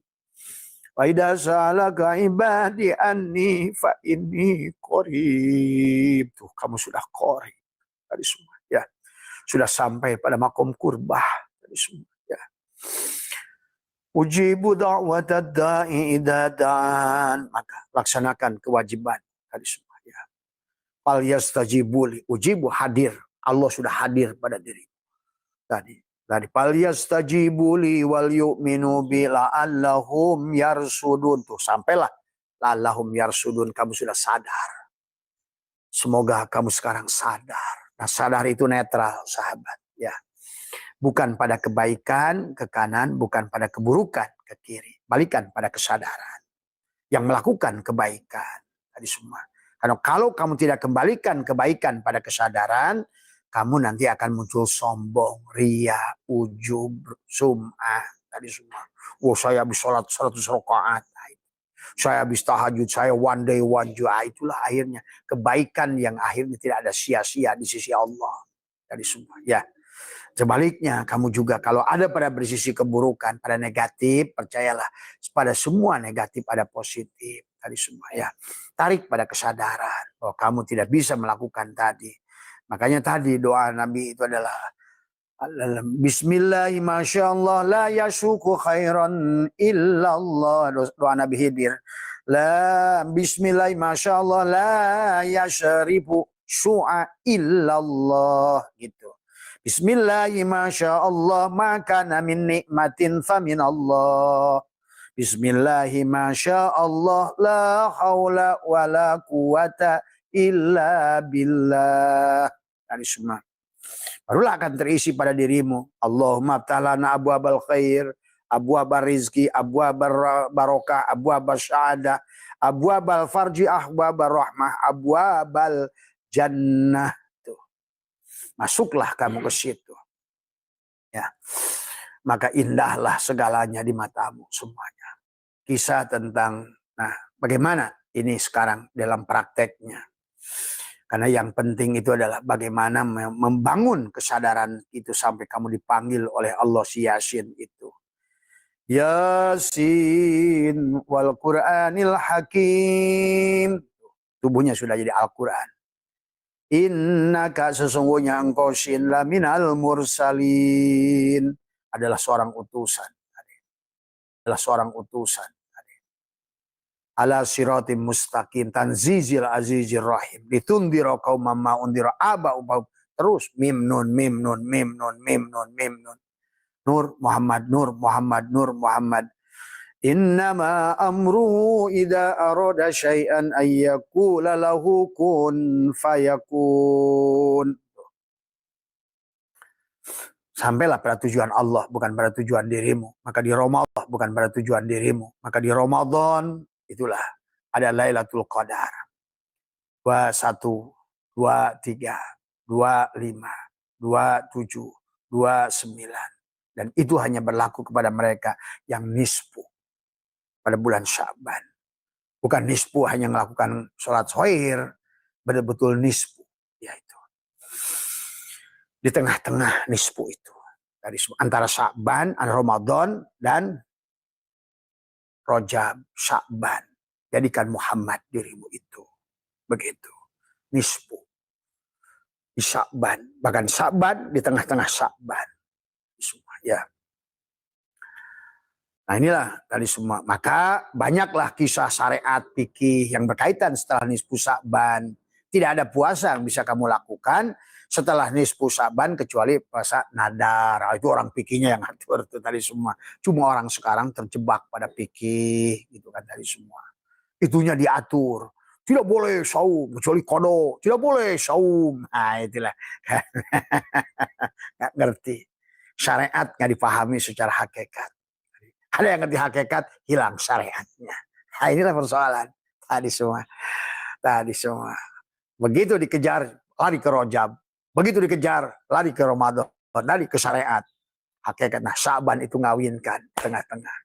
Wa idza salaka ibadi anni fa inni qarib. Tuh kamu sudah qarib tadi semua ya. Sudah sampai pada makom kurbah tadi semua ya. Ujibu da'watad da'i idza da'an. Maka laksanakan kewajiban tadi semua ya. Fal yastajibuli. Ujibu hadir. Allah sudah hadir pada diri. Tadi fal yastajibuli wal yu'minu bi la'allahum yarsudun. Tuh sampailah la'allahum yarsudun. Kamu sudah sadar. Semoga kamu sekarang sadar. Nah sadar itu netral sahabat ya. Bukan pada kebaikan ke kanan, bukan pada keburukan ke kiri. Balikan pada kesadaran. Yang melakukan kebaikan. Tadi semua. Karena kalau kamu tidak kembalikan kebaikan pada kesadaran, kamu nanti akan muncul sombong, ria, ujub, sum'ah. Tadi semua. Oh saya habis sholat 100 rakaat. Saya habis tahajud, saya one day one jua. Itulah akhirnya kebaikan yang akhirnya tidak ada sia-sia di sisi Allah. Tadi semua. Ya. Sebaliknya, kamu juga kalau ada pada bersisi keburukan, pada negatif, percayalah pada semua negatif ada positif. Tadi semua ya. Tarik pada kesadaran bahwa kamu tidak bisa melakukan tadi. Makanya tadi doa Nabi itu adalah Bismillahi masyaallah la yasuku khairan illallah. Doa Nabi Khidir. Bismillahi masyaallah la yashribu syu'a illallah gitu. Bismillahi masyaallah makana min nikmatin famin Allah. Bismillahi masyaallah la haula wala quwata illa billah. Tadi semua. Barulah akan terisi pada dirimu. Allahumma abtalana abwabal khair, abwabal rizki, abwabal barokah, abwabal syahada, abwabal farji, abwabal rahmah, abwabal jannah. Tuh. Masuklah kamu ke situ. Ya. Maka indahlah segalanya di matamu semuanya. Kisah tentang, bagaimana ini sekarang dalam prakteknya. Karena yang penting itu adalah bagaimana membangun kesadaran itu sampai kamu dipanggil oleh Allah si Yasin itu. Yasin wal Qur'anil Hakim. Tubuhnya sudah jadi Al-Quran. Innaka sesungguhnya engkau sin laminal mursalin. Adalah seorang utusan. Adalah seorang utusan. Ala siratim mustaqim tanzizil azizir rahim ditundira qaumam ma undira aba terus mim nun mim nun mim nun mim nun mim nun nur Muhammad nur Muhammad nur Muhammad innama amruhu idza arada syai'an ayyaqula lahu kun fayakun. Sampailah pada tujuan Allah bukan pada tujuan dirimu. Maka di Ramadan bukan pada tujuan dirimu. Maka di Ramadan itulah ada Lailatul Qadar. 21, 23, 25, 27, 29. Dan itu hanya berlaku kepada mereka yang nisfu pada bulan Sya'ban. Bukan nisfu hanya melakukan sholat khair, betul-betul nisfu. Yaitu di tengah-tengah nisfu itu. Dari antara Sya'ban, Ramadan dan Rajab, Sya'ban. Jadikan Muhammad dirimu itu. Begitu. Nisfu. Di Sya'ban. Bahkan Sya'ban di tengah-tengah Sya'ban. Semua ya. Nah inilah tadi semua. Maka banyaklah kisah syariat fikih yang berkaitan setelah nisfu Sya'ban. Tidak ada puasa yang bisa kamu lakukan setelah nisfu Sya'ban kecuali puasa nadar. Itu orang fikihnya yang atur itu tadi semua. Cuma orang sekarang terjebak pada fikih gitu kan tadi semua. Itunya diatur. Tidak boleh saum kecuali qada. Tidak boleh saum. Nah itulah. Nggak ngerti. Syariat nggak dipahami secara hakikat. Ada yang ngerti hakikat hilang syariatnya. Nah inilah persoalan tadi semua. Tadi semua. Begitu dikejar lari ke Rajab. Begitu dikejar, lari ke Ramadan, lari ke syariat. Hakikat, Sya'ban itu ngawinkan tengah-tengah.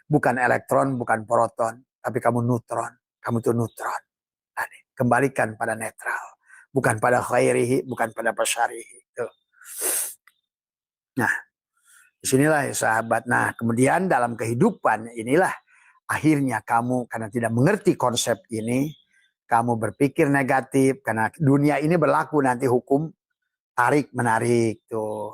Bukan elektron, bukan proton, tapi kamu neutron. Kamu itu neutron. Kembalikan pada netral. Bukan pada khairihi, bukan pada pasyarihi. Nah, disinilah ya sahabat. Nah, kemudian dalam kehidupan inilah akhirnya kamu karena tidak mengerti konsep ini, kamu berpikir negatif karena dunia ini berlaku nanti hukum tarik menarik tuh.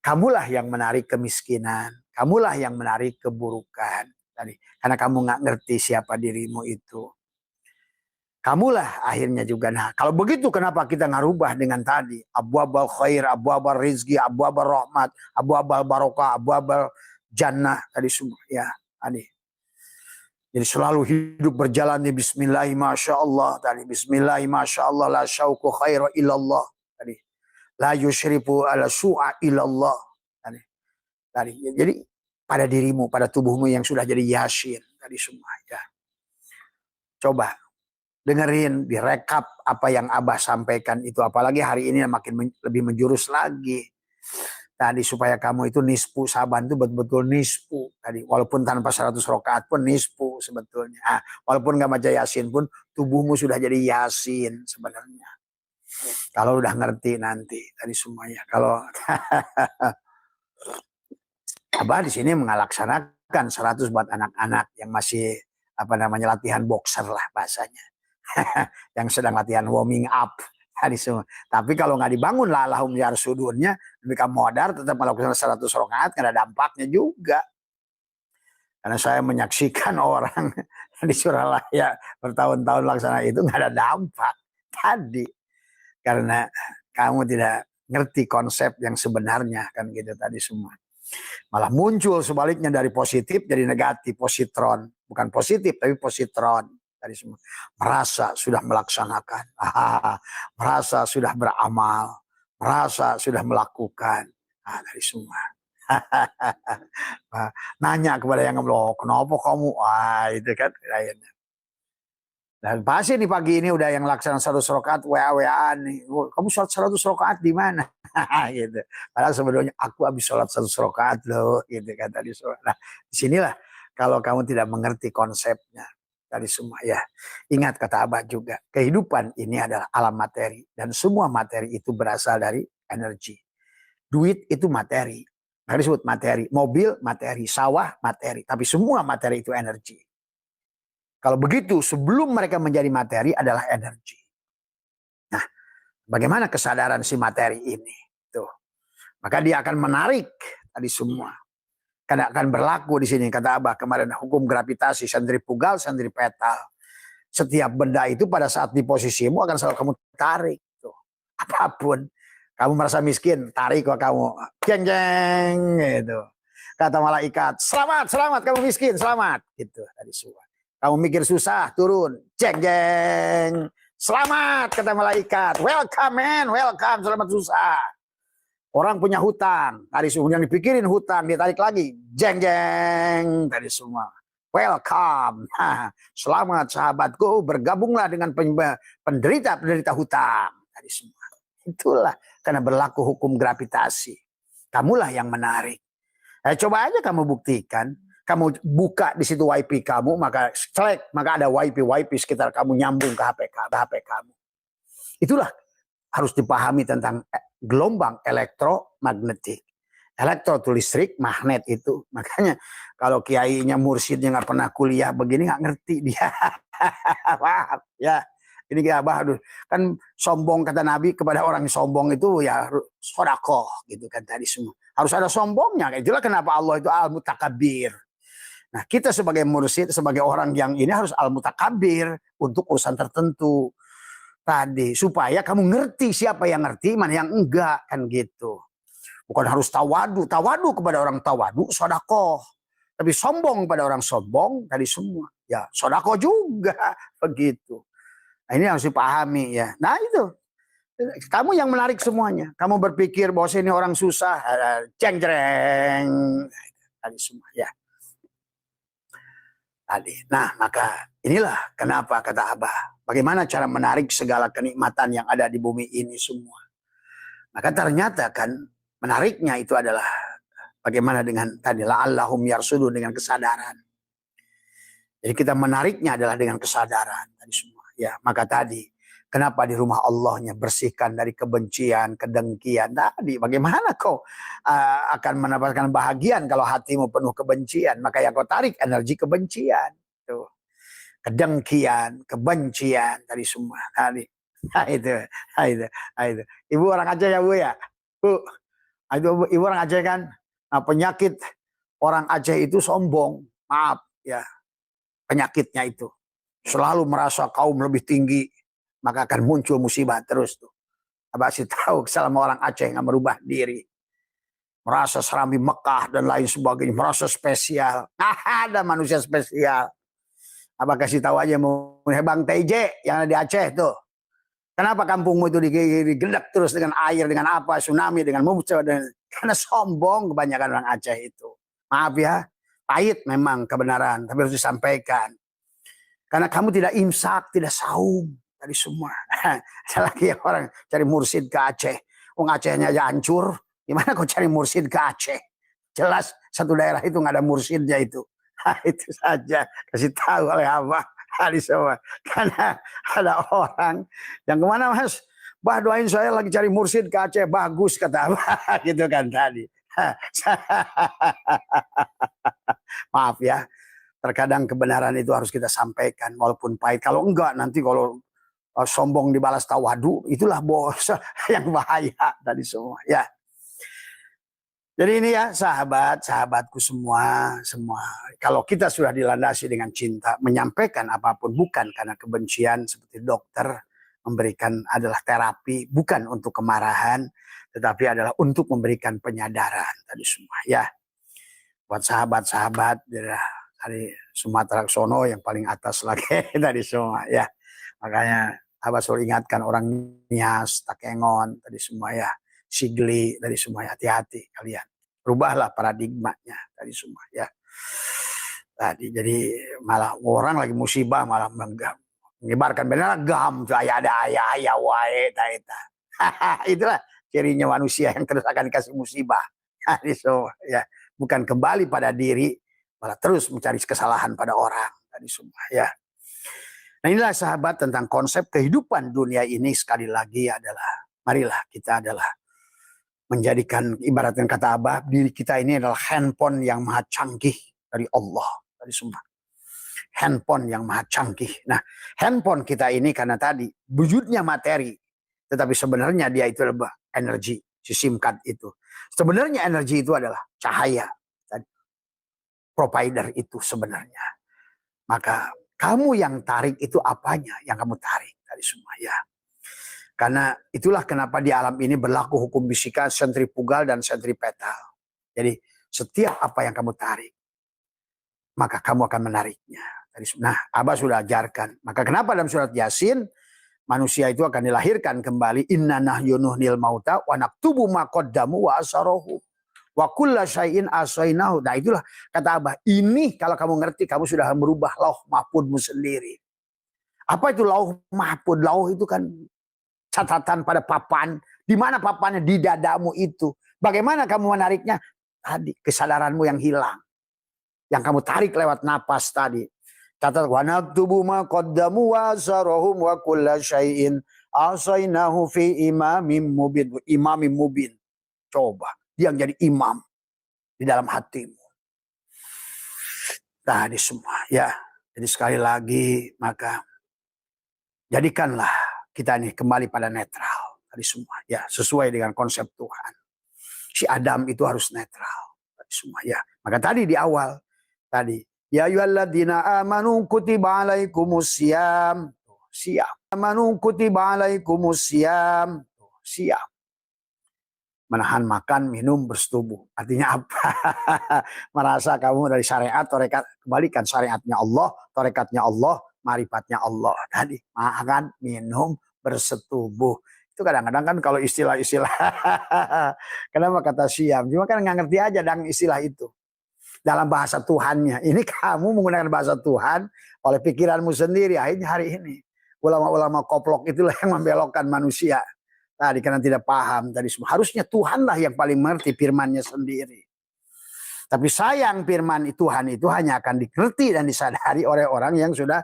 Kamulah yang menarik kemiskinan, kamulah yang menarik keburukan tadi. Karena kamu nggak ngerti siapa dirimu itu. Kamulah akhirnya juga. Nah, kalau begitu kenapa kita ngarubah dengan tadi abwabal khair, abwabal rizki, abwabal rahmat, abwabal barokah, abwabal jannah tadi semua ya, tadi. Jadi selalu hidup berjalan di bismillahi masyaallah tadi. Bismillahi masyaallah la syauqu khairu illallah tadi. La yusyrifu ala su'a illallah tadi. Tadi. Jadi pada dirimu, pada tubuhmu yang sudah jadi yasin tadi semua ya. Coba dengerin, direkap apa yang Abah sampaikan itu. Apalagi hari ini makin lebih menjurus lagi. Tadi supaya kamu itu nisfu Sya'ban itu betul-betul nisfu tadi. Walaupun tanpa 100 rakaat pun nisfu sebetulnya. Walaupun gak baca yasin pun tubuhmu sudah jadi yasin sebenarnya. Kalau udah ngerti nanti tadi semuanya. Kalau Abah di sini mengalaksanakan 100 buat anak-anak yang masih latihan boxer lah bahasanya. Yang sedang latihan warming up tadi semua. Tapi kalau nggak dibangun lah lahum yarsudunnya, mereka modar tetap melakukan 100 rakaat, nggak ada dampaknya juga. Karena saya menyaksikan orang di Suralaya bertahun-tahun laksana itu nggak ada dampak tadi. Karena kamu tidak ngerti konsep yang sebenarnya kan gitu tadi semua. Malah muncul sebaliknya dari positif jadi negatif, positron. Bukan positif tapi positron tadi semua. Merasa sudah melaksanakan, merasa sudah beramal, merasa sudah melakukan. Dari semua. Nanya kepada yang ngobrol, kenapa kamu? Itu kan akhirnya. Dan pasti nih pagi ini udah yang laksana 100 rakaat WA-WAan nih. Kamu sholat 100 rakaat di mana? Gitu. Padahal sebetulnya aku habis sholat 100 rakaat loh, gitu kan tadi semua. Nah, disinilah kalau kamu tidak mengerti konsepnya tadi semua ya. Ingat kata Abah juga, kehidupan ini adalah alam materi dan semua materi itu berasal dari energi. Duit itu materi. Nah, disebut materi, mobil materi, sawah materi, tapi semua materi itu energi. Kalau begitu, sebelum mereka menjadi materi adalah energi. Nah, bagaimana kesadaran si materi ini? Tuh. Maka dia akan menarik tadi semua. Karena akan berlaku di sini, kata Abah kemarin, hukum gravitasi, sentrifugal, sentripetal. Setiap benda itu pada saat di posisimu akan selalu kamu tarik. Tuh. Apapun. Kamu merasa miskin, tarik ke kamu. Jeng jeng gitu. Kata malaikat, selamat, selamat kamu miskin, selamat. Gitu tadi semua. Kamu mikir susah, turun. Jeng jeng. Selamat kata malaikat. Welcome man, welcome, selamat susah. Orang punya hutang, tadi semua yang dipikirin hutang, dia tarik lagi. Jeng jeng tadi semua. Welcome. Selamat sahabatku, bergabunglah dengan penderita-penderita hutang. Tadi semua. Itulah karena berlaku hukum gravitasi. Kamulah yang menarik. Coba aja kamu buktikan. Kamu buka di situ wifi kamu, maka ada wifi sekitar kamu nyambung ke HP kamu. Itulah harus dipahami tentang gelombang elektromagnetik. Elektro itu listrik, magnet itu. Makanya kalau kiainya mursyidnya nggak pernah kuliah begini nggak ngerti dia. Paham ya. Ini kita bahas kan sombong kata Nabi kepada orang yang sombong itu ya sodakoh gitu kan tadi semua. Harus ada sombongnya. Itulah kenapa Allah itu al-mutakabbir. Nah kita sebagai mursyid, sebagai orang yang ini harus al-mutakabbir untuk urusan tertentu tadi. Supaya kamu ngerti siapa yang ngerti, mana yang enggak kan gitu. Bukan harus tawadu. Tawadu kepada orang tawadu, sodakoh. Tapi sombong pada orang sombong tadi semua. Ya sodakoh juga begitu. Nah, ini harus dipahami ya. Nah itu. Kamu yang menarik semuanya. Kamu berpikir bahwa ini orang susah. Ceng-cereng. Tadi semua ya. Tadi. Nah maka inilah kenapa kata Abah. Bagaimana cara menarik segala kenikmatan yang ada di bumi ini semua. Maka ternyata kan menariknya itu adalah bagaimana dengan tadi. La'allahum yarsudun dengan kesadaran. Jadi kita menariknya adalah dengan kesadaran. Tadi semua. Ya, maka tadi kenapa di rumah Allahnya bersihkan dari kebencian, kedengkian tadi. Bagaimana kau akan mendapatkan bahagian kalau hatimu penuh kebencian? Maka yang kau tarik energi kebencian. Tuh. Kedengkian, kebencian tadi semua. Tadi. Nah, itu. Ibu orang Aceh ya Bu ya? Bu, itu ibu orang Aceh kan? Nah, penyakit orang Aceh itu sombong. Maaf ya. Penyakitnya itu. Selalu merasa kaum lebih tinggi, maka akan muncul musibah terus tuh. Abah sih tahu selama orang Aceh nggak merubah diri, merasa serambi Mekah dan lain sebagainya, merasa spesial. Ada manusia spesial. Abah kasih tahu aja mau Bang TJ yang ada di Aceh tuh. Kenapa kampungmu itu digendak terus dengan air, dengan apa, tsunami, dengan muncul karena sombong kebanyakan orang Aceh itu. Maaf ya, pahit memang kebenaran, tapi harus disampaikan. Karena kamu tidak imsak, tidak saum. Tadi semua. Ada lagi orang cari mursyid ke Aceh. Acehnya aja hancur. Gimana kau cari mursyid ke Aceh? Jelas satu daerah itu nggak ada mursyidnya itu. Itu saja. Kasih tahu oleh Abah. Tadi semua. Karena ada orang yang kemana Mas? Bah, doain saya lagi cari mursyid ke Aceh. Bagus kata Abah. Gitu kan tadi. Maaf ya. Terkadang kebenaran itu harus kita sampaikan walaupun pahit. Kalau enggak nanti kalau sombong dibalas tawadu, itulah bos yang bahaya tadi semua ya. Jadi ini ya sahabatku semua. Kalau kita sudah dilandasi dengan cinta, menyampaikan apapun bukan karena kebencian seperti dokter memberikan adalah terapi, bukan untuk kemarahan, tetapi adalah untuk memberikan penyadaran tadi semua ya. Buat sahabat-sahabat dari Sumatera sono yang paling atas lagi tadi semua ya. Makanya Abah selalu ingatkan orang Nias, Takengon tadi semua ya. Sigli dari semua, hati-hati kalian. Rubahlah paradigmanya tadi semua ya. Tadi jadi malah orang lagi musibah malah menyebarkan benar gam tuh ayah wae taita. Itulah cirinya manusia yang terus akan dikasih musibah. Tadi semua ya. Bukan kembali pada diri, malah terus mencari kesalahan pada orang tadi semua ya. Nah inilah sahabat tentang konsep kehidupan dunia ini sekali lagi adalah marilah kita adalah menjadikan ibaratkan kata Abah, diri kita ini adalah handphone yang maha canggih dari Allah. Tadi semua. Handphone yang maha canggih. Nah, handphone kita ini karena tadi wujudnya materi, tetapi sebenarnya dia itu adalah energi, si SIM card itu. Sebenarnya energi itu adalah cahaya. Provider itu sebenarnya. Maka kamu yang tarik itu apanya yang kamu tarik tadi semua ya. Karena itulah kenapa di alam ini berlaku hukum fisika sentrifugal dan sentripetal. Jadi setiap apa yang kamu tarik, maka kamu akan menariknya. Nah, Abah sudah ajarkan. Maka kenapa dalam surat Yasin, manusia itu akan dilahirkan kembali. Inna nahyu nuhnil mauta wa naktubu ma qaddamu wa asarohu. Wa kulla syai'in asainahu. Nah itulah kata Abah. Ini kalau kamu ngerti, kamu sudah merubah lauh mahfudmu sendiri. Apa itu lauh mahfud? Lauh itu kan catatan pada papan. Di mana papannya? Di dadamu itu. Bagaimana kamu menariknya? Tadi kesadaranmu yang hilang. Yang kamu tarik lewat napas tadi. Catat wa naktubu ma qaddamu wa asarahum wa kulla syai'in asainahu fi imamin mubin. Imamin mubin. Coba. Dia yang jadi imam di dalam hatimu. Tadi semua ya. Jadi sekali lagi maka jadikanlah kita ini kembali pada netral. Tadi semua ya, sesuai dengan konsep Tuhan. Si Adam itu harus netral. Tadi semua ya. Maka tadi di awal tadi ya ayyuhalladzina amanu kutiba alaikumusiyam. Siap. Amanu kutiba alaikumusiyam. Siap. Menahan makan, minum, bersetubuh. Artinya apa? Merasa kamu dari syariat, torekat, kembalikan syariatnya Allah, torekatnya Allah, marifatnya Allah. Tadi makan, minum, bersetubuh. Itu kadang-kadang kan kalau istilah-istilah. Kenapa kata siam? Cuma kan nggak ngerti aja dang istilah itu. Dalam bahasa Tuhannya. Ini kamu menggunakan bahasa Tuhan oleh pikiranmu sendiri. Akhirnya hari ini. Ulama-ulama koplok itulah yang membelokkan manusia. Tadi karena tidak paham tadi semua. Harusnya Tuhanlah yang paling mengerti firman-Nya sendiri. Tapi sayang firman Tuhan itu hanya akan dikerti dan disadari oleh orang yang sudah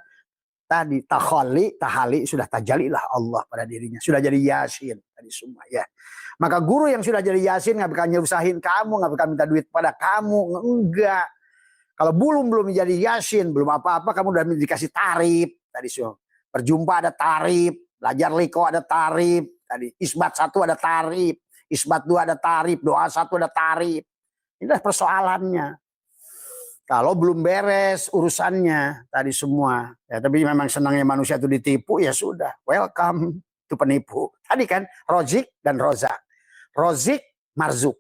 tadi tahali sudah tajalilah Allah pada dirinya. Sudah jadi Yasin tadi semua ya. Maka guru yang sudah jadi Yasin nggak bakal nyusahin kamu, nggak bakal minta duit pada kamu, enggak. Kalau belum jadi Yasin, belum apa-apa kamu udah dikasih tarif tadi semua. Berjumpa ada tarif, belajar liko ada tarif. Tadi isbat 1 ada tarif, isbat 2 ada tarif, doa 1 ada tarif. Inilah persoalannya. Kalau belum beres urusannya tadi semua. Ya, tapi memang senangnya manusia itu ditipu, ya sudah. Welcome to penipu. Tadi kan Rozik dan Rozak. Rozik, Marzuk.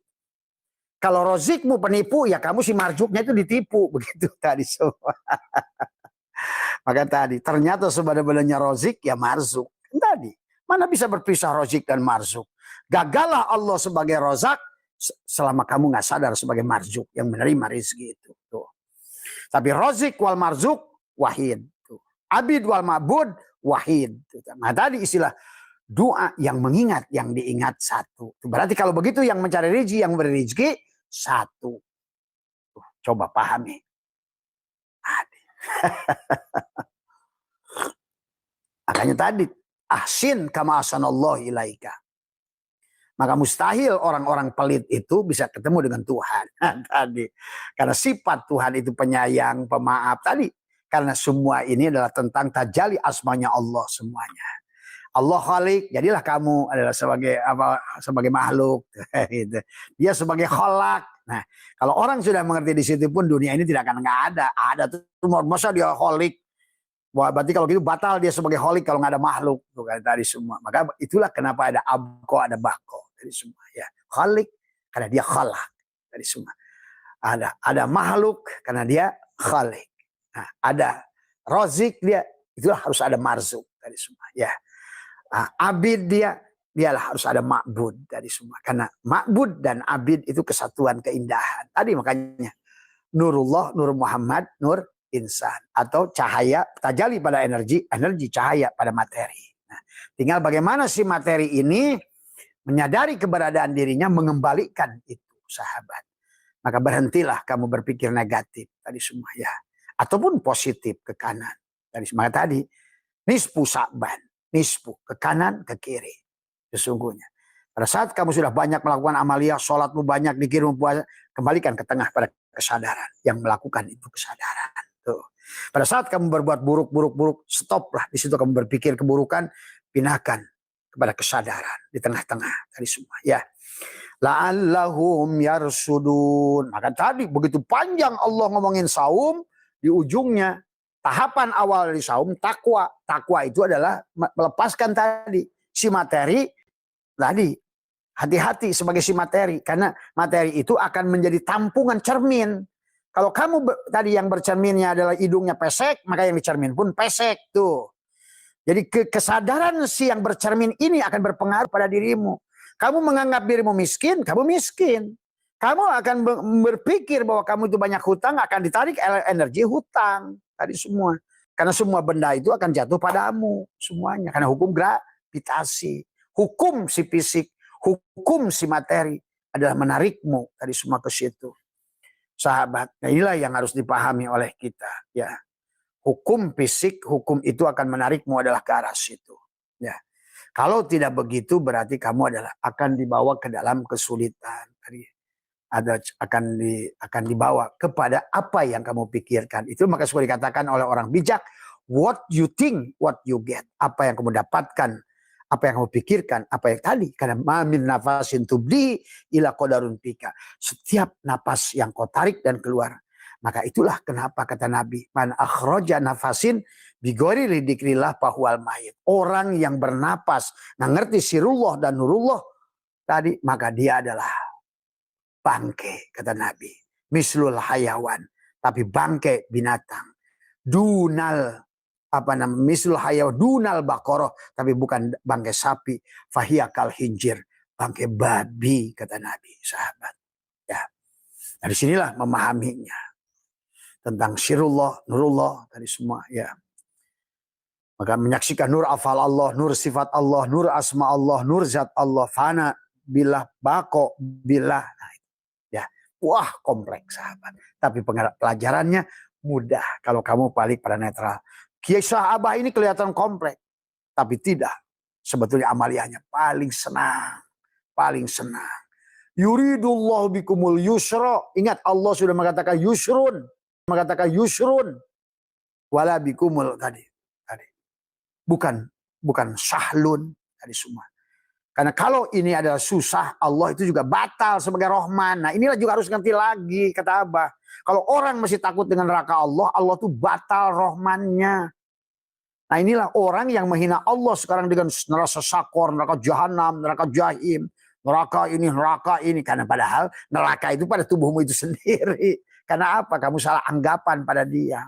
Kalau Rozikmu penipu, ya kamu si Marzuknya itu ditipu. Begitu tadi semua. Maka tadi ternyata sebenarnya Rozik ya Marzuk. Tadi. Mana bisa berpisah Rozik dan Marzuk. Gagallah Allah sebagai Rozak selama kamu nggak sadar sebagai Marzuk yang menerima rezeki itu. Tuh. Tapi Rozik wal Marzuk wahid. Tuh. Abid wal ma'bud wahid. Tuh. Nah tadi istilah doa yang mengingat, yang diingat satu. Tuh. Berarti kalau begitu yang mencari rezeki, yang beri rezeki satu. Tuh. Coba pahami. Makanya tadi Ahsin kama ahsanallahu ilaika. Maka mustahil orang-orang pelit itu bisa ketemu dengan Tuhan. Tadi. Karena sifat Tuhan itu penyayang, pemaaf. Tadi. Karena semua ini adalah tentang tajalli asmanya Allah semuanya. Allah Khalik, jadilah kamu adalah sebagai makhluk. Gitu. Dia sebagai kholak. Nah, kalau orang sudah mengerti di situ pun dunia ini tidak akan nggak ada. Ada tuh, masa dia Khalik. Wah, berarti kalau gitu batal dia sebagai Khalik kalau nggak ada makhluk. Tuh kan tadi semua. Maka itulah kenapa ada abko, ada bako. Dari semua ya. Khalik karena dia khalaq dari semua. Ada makhluk karena dia khalik. Nah, ada rozik dia itulah harus ada marzuk dari semua ya. Abid dialah harus ada ma'bud dari semua. Karena ma'bud dan abid itu kesatuan keindahan. Tadi makanya nurullah, nur Muhammad, nur insan atau cahaya tajalli pada energi cahaya pada materi. Nah, tinggal bagaimana si materi ini menyadari keberadaan dirinya, mengembalikan itu, sahabat. Maka berhentilah kamu berpikir negatif tadi semua ya. Ataupun positif ke kanan. Maka tadi, nisfu sa'ban. Nisfu ke kanan, ke kiri. Sesungguhnya. Pada saat kamu sudah banyak melakukan amalia, sholatmu banyak, dikirim puasa, kembalikan ke tengah pada kesadaran. Yang melakukan itu kesadaran. Tuh. Pada saat kamu berbuat buruk, stoplah. Di situ kamu berpikir keburukan, pindahkan kepada kesadaran di tengah-tengah tadi semua ya. La'allahum yarsudun. Maka tadi begitu panjang Allah ngomongin saum, di ujungnya tahapan awal dari saum takwa. Takwa itu adalah melepaskan tadi si materi tadi. Hati-hati sebagai si materi karena materi itu akan menjadi tampungan cermin. Kalau kamu tadi yang bercerminnya adalah hidungnya pesek, maka yang dicermin pun pesek tuh. Jadi kesadaran si yang bercermin ini akan berpengaruh pada dirimu. Kamu menganggap dirimu miskin, kamu miskin. Kamu akan berpikir bahwa kamu itu banyak hutang, akan ditarik energi hutang. Tadi semua. Karena semua benda itu akan jatuh padamu. Semuanya. Karena hukum gravitasi. Hukum si fisik, hukum si materi adalah menarikmu tadi semua ke situ. Sahabat, nah inilah yang harus dipahami oleh kita. Ya. Hukum fisik, hukum itu akan menarikmu adalah ke arah situ. Ya. Kalau tidak begitu berarti kamu adalah akan dibawa ke dalam kesulitan. Akan dibawa kepada apa yang kamu pikirkan. Itu maka sudah dikatakan oleh orang bijak, what you think, what you get. Apa yang kamu dapatkan, apa yang kamu pikirkan, apa yang tadi. Karena mamin nafasin tubdi ila qadarun pika. Setiap napas yang kau tarik dan keluar. Maka itulah kenapa kata Nabi, man akhraja nafasin bigori lidikrillah pahual mayit. Orang yang bernapas, nggak ngerti sirullah dan nurullah tadi, maka dia adalah bangke, kata Nabi. Mislul hayawan, tapi bangke binatang. Dunal, mislul hayawan, dunal bakoroh, tapi bukan bangke sapi. Fahiyakal hinjir, bangke babi, kata Nabi, sahabat. Ya, dari sinilah memahaminya. Tentang sirullah, nurullah, tadi semua ya. Maka menyaksikan nur afal Allah, nur sifat Allah, nur asma Allah, nur zat Allah, fana, billah, bako, billah. Nah, ya, wah kompleks sahabat. Tapi pelajarannya mudah kalau kamu balik pada netral. Kisah Abah ini kelihatan kompleks. Tapi tidak. Sebetulnya amaliyahnya paling senang. Paling senang. Yuridullahu bikumul yusra. Ingat Allah sudah mengatakan yusrun. Mengatakan yusrun wala bikumul tadi. Bukan sahlun tadi semua. Karena kalau ini adalah susah, Allah itu juga batal sebagai Rahman. Nah, inilah juga harus ngerti lagi kata Abah. Kalau orang masih takut dengan neraka Allah, Allah tuh batal Rahmannya. Nah, inilah orang yang menghina Allah sekarang dengan neraka sakor, neraka jahanam, neraka jahim, neraka ini. Karena padahal neraka itu pada tubuhmu itu sendiri. Karena apa? Kamu salah anggapan pada dia.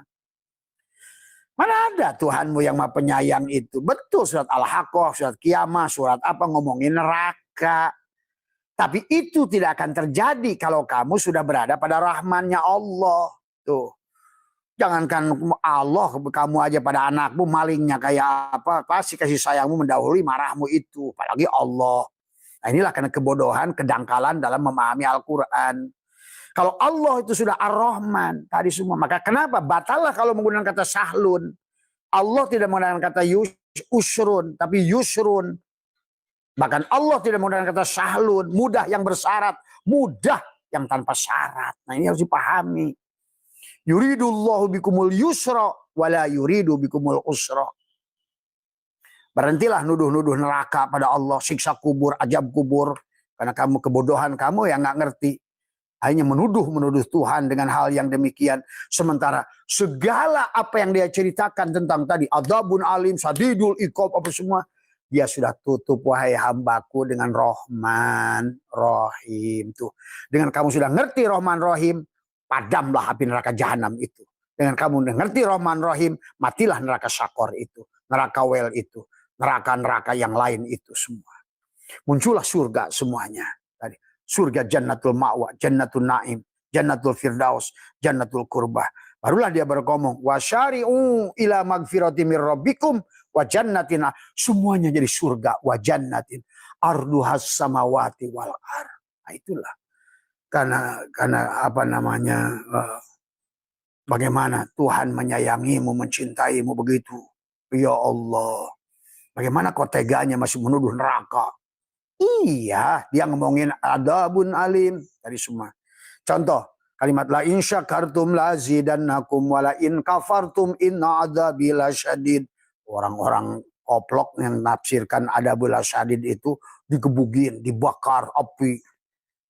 Mana ada Tuhanmu yang maha penyayang itu? Betul surat Al-Haqqah, surat Qiyamah, surat apa ngomongin neraka. Tapi itu tidak akan terjadi kalau kamu sudah berada pada rahmannya Allah. Tuh. Jangankan Allah, kamu aja pada anakmu malingnya kayak apa. Pasti kasih sayangmu mendahului marahmu itu. Apalagi Allah. Nah, inilah karena kebodohan, kedangkalan dalam memahami Al-Quran. Kalau Allah itu sudah Ar-Rahman tadi semua, maka kenapa batallah kalau menggunakan kata sahlun? Allah tidak menggunakan kata usrun, tapi yusrun. Bahkan Allah tidak menggunakan kata sahlun, mudah yang bersyarat, mudah yang tanpa syarat. Nah, ini harus dipahami. Yuridullahu bikumul yusra wala yuridu bikumul usra. Berhentilah nuduh-nuduh neraka pada Allah, siksa kubur, azab kubur. Karena kamu kebodohan kamu yang nggak ngerti. Hanya menuduh Tuhan dengan hal yang demikian. Sementara segala apa yang dia ceritakan tentang tadi, adzabun alim, sadidul iqab, apa semua, dia sudah tutup, wahai hambaku, dengan Rahman Rahim. Tuh. Dengan kamu sudah ngerti Rahman Rahim, padamlah api neraka jahanam itu. Dengan kamu ngerti Rahman Rahim, matilah neraka Syakor itu, neraka Wel itu, neraka-neraka yang lain itu semua. Muncullah surga semuanya. Tadi surga Jannatul Ma'wa, Jannatul Naim, Jannatul Firdaus, Jannatul Qurbah. Barulah dia berngomong, wasyari'u ila magfirati mir rabbikum wa jannatin. Semuanya jadi surga, wa jannatin arduhas samawati wal ar. Nah, itulah. Karena apa namanya, bagaimana Tuhan menyayangimu, mencintaimu begitu. Ya Allah. Bagaimana kau teganya masih menuduh neraka? Iya, dia ngomongin adabun alim dari semua. Contoh, kalimat la in syakartum la zidannakum wa la in kafartum inna adzabi lasyadid. Orang-orang koplok yang nafsirkan adabul lasyadid itu digebugin, dibakar api.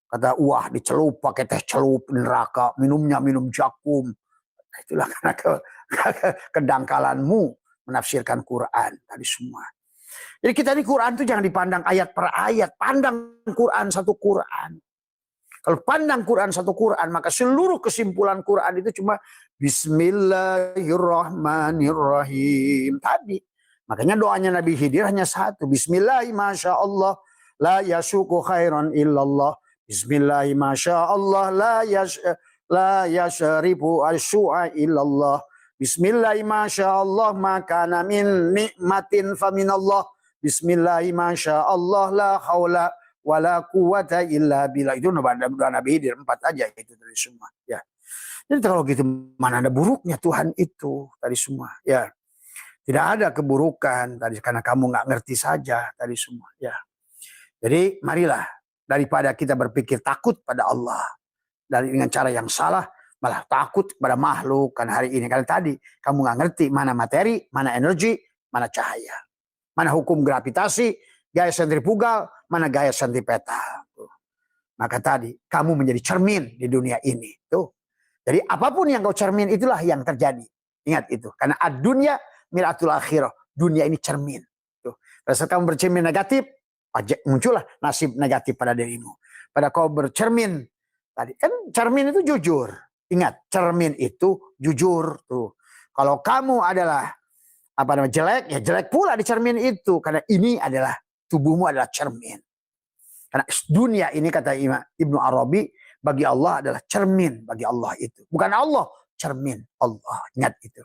Kata wah dicelup pakai teh celup neraka, minumnya minum jakum. Itulah karena kedangkalanmu menafsirkan Quran tadi semua. Jadi kita di Quran itu jangan dipandang ayat per ayat. Pandang Quran satu Quran. Kalau pandang Quran satu Quran, maka seluruh kesimpulan Quran itu cuma Bismillahirrahmanirrahim. Tadi. Makanya doanya Nabi Khidir hanya satu. Bismillahi masyaallah la yasuku khairan illallah. Bismillahi masyaallah la yashribu asyu'a illallah. Bismillahi masyaallah makana min nikmatin faminallah. Bismillahi masyaallah la haula wala quwata illa billah. Itu doa Nabi Khidir 4 aja itu dari semua ya. Jadi kalau gitu mana ada buruknya Tuhan itu tadi semua ya. Tidak ada keburukan tadi karena kamu nggak ngerti saja tadi semua ya. Jadi marilah daripada kita berpikir takut pada Allah dari dengan cara yang salah, malah takut kepada makhluk kan hari ini. Karena tadi kamu nggak ngerti mana materi, mana energi, mana cahaya, mana hukum gravitasi, gaya sentrifugal, mana gaya sentripetal. Maka tadi kamu menjadi cermin di dunia ini. Tuh. Jadi apapun yang kau cermin itulah yang terjadi. Ingat itu. Karena ad-dunya miratul akhirah. Dunia ini cermin. Tuh. Pada saat kamu bercermin negatif, muncullah nasib negatif pada dirimu. Pada kau bercermin tadi kan cermin itu jujur. Ingat, cermin itu jujur tuh. Kalau kamu adalah apa namanya jelek, ya jelek pula di cermin itu karena ini adalah tubuhmu adalah cermin. Karena dunia ini kata Ibnu Arabi bagi Allah adalah cermin bagi Allah itu. Bukan Allah, cermin Allah. Ingat itu.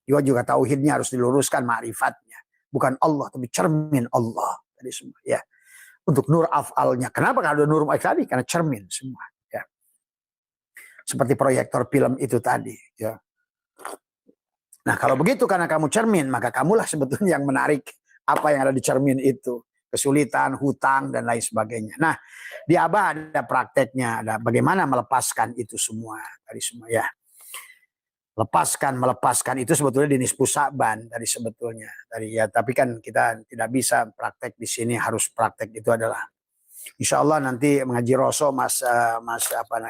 Juga tauhidnya harus diluruskan ma'rifatnya. Bukan Allah tapi cermin Allah tadi semua ya. Untuk nur af'alnya. Kenapa kalau ada nur tadi? Karena cermin semua. Seperti proyektor film itu tadi. Ya. Nah kalau begitu karena kamu cermin, maka kamulah sebetulnya yang menarik apa yang ada di cermin itu. Kesulitan, hutang, dan lain sebagainya. Nah di Abah ada prakteknya, ada bagaimana melepaskan itu semua. Tadi semua ya. Melepaskan itu sebetulnya di Nisfu Sa'ban tadi sebetulnya. Tadi ya, tapi kan kita tidak bisa praktek di sini, harus praktek itu adalah insya Allah nanti mengaji Roso Mas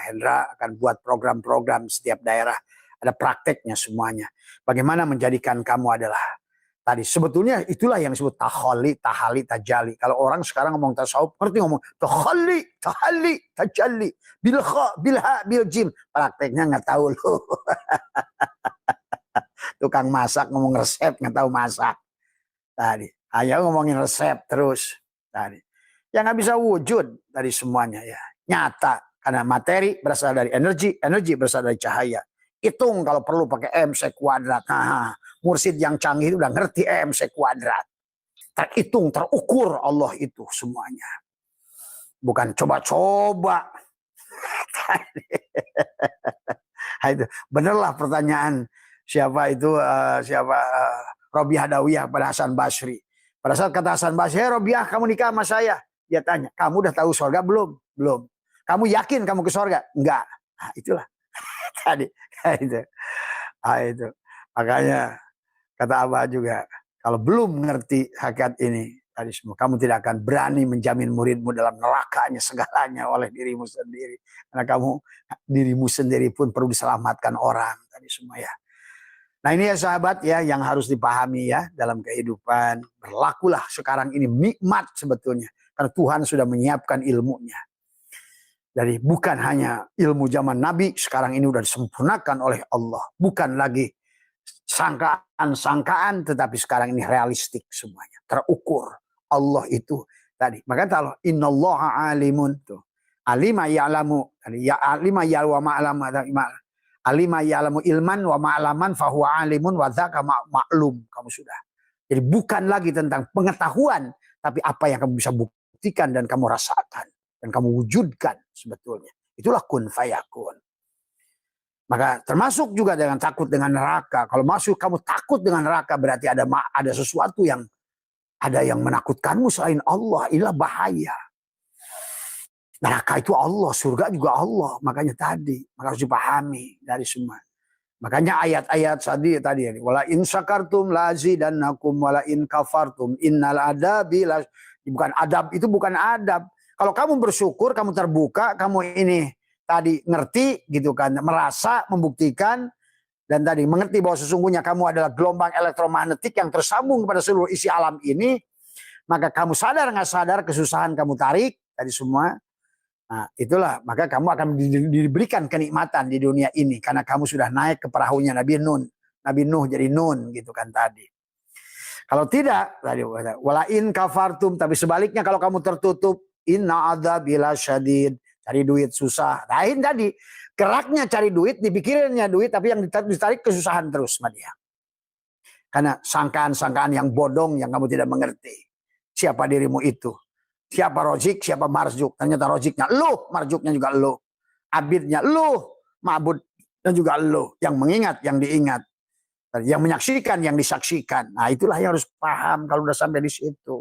Hendra akan buat program-program setiap daerah ada prakteknya semuanya. Bagaimana menjadikan kamu adalah tadi sebetulnya itulah yang disebut tahali, tajali. Kalau orang sekarang ngomong tasawuf, ngerti ngomong tahali, tajalli, bilha, biljim. Prakteknya nggak tahu loh. Tukang masak ngomong resep nggak tahu masak. Tadi, ayo ngomongin resep terus. Tadi. Yang nggak bisa wujud dari semuanya ya. Nyata. Karena materi berasal dari energi berasal dari cahaya. Hitung kalau perlu pakai MC kuadrat. Nah, mursid yang canggih itu udah ngerti MC kuadrat. Terhitung, terukur Allah itu semuanya. Bukan coba-coba. Benerlah pertanyaan siapa itu Robiah Adawiyah pada Hasan Basri. Pada saat kata Hasan Basri, "Hey Robiah, kamu nikah sama saya." Dia tanya, "Kamu udah tahu surga belum?" "Belum." "Kamu yakin kamu ke surga?" "Enggak." Nah, itulah tadi itu. Nah, itu. Makanya kata Abah juga, kalau belum mengerti hakikat ini tadi semua, kamu tidak akan berani menjamin muridmu dalam nerakanya segalanya oleh dirimu sendiri. Karena kamu dirimu sendiri pun perlu diselamatkan orang tadi semua ya. Nah ini ya sahabat ya yang harus dipahami ya dalam kehidupan. Berlakulah sekarang ini nikmat sebetulnya. Karena Tuhan sudah menyiapkan ilmunya. Jadi bukan hanya ilmu zaman Nabi, sekarang ini sudah disempurnakan oleh Allah. Bukan lagi sangkaan-sangkaan, tetapi sekarang ini realistik semuanya. Terukur. Allah itu tadi. Maka kalau innallaha alimun tuh. Alima ya'lamu. Ya alima ya'lamu ma'alamu. Alima ya'lamu ilman wa ma'alaman fahuwa alimun wa dzaka ma'lum. Kamu sudah. Jadi bukan lagi tentang pengetahuan, tapi apa yang kamu bisa buktikan dan kamu rasakan dan kamu wujudkan sebetulnya. Itulah kun fayakun. Maka termasuk juga dengan takut dengan neraka. Kalau masuk kamu takut dengan neraka berarti ada sesuatu yang menakutkanmu selain Allah. Inilah bahaya. Neraka itu Allah, surga juga Allah. Makanya tadi, maka harus dipahami dari semua. Makanya ayat-ayat tadi ini, wala in syakartum lazidannakum wala in kafartum innal adabi bukan adab, itu bukan adab. Kalau kamu bersyukur, kamu terbuka, kamu ini tadi ngerti gitu kan, merasa, membuktikan dan tadi mengerti bahwa sesungguhnya kamu adalah gelombang elektromagnetik yang tersambung kepada seluruh isi alam ini, maka kamu sadar nggak sadar kesusahan kamu tarik tadi semua. Nah itulah, maka kamu akan diberikan kenikmatan di dunia ini. Karena kamu sudah naik ke perahunya Nabi Nuh jadi Nun gitu kan tadi. Kalau tidak, tadi walain kafartum, tapi sebaliknya kalau kamu tertutup, inna adzabil syadid, cari duit susah. Lain tadi, geraknya cari duit, dipikirinnya duit, tapi yang ditarik kesusahan terus sama dia. Karena sangkaan-sangkaan yang bodong yang kamu tidak mengerti. Siapa dirimu itu? Siapa Rozik, siapa Marjuk. Ternyata Roziknya lu, Marjuknya juga lu. Abidnya lu, Ma'budnya juga lu. Yang mengingat, yang diingat. Yang menyaksikan, yang disaksikan. Nah itulah yang harus paham kalau udah sampai di situ.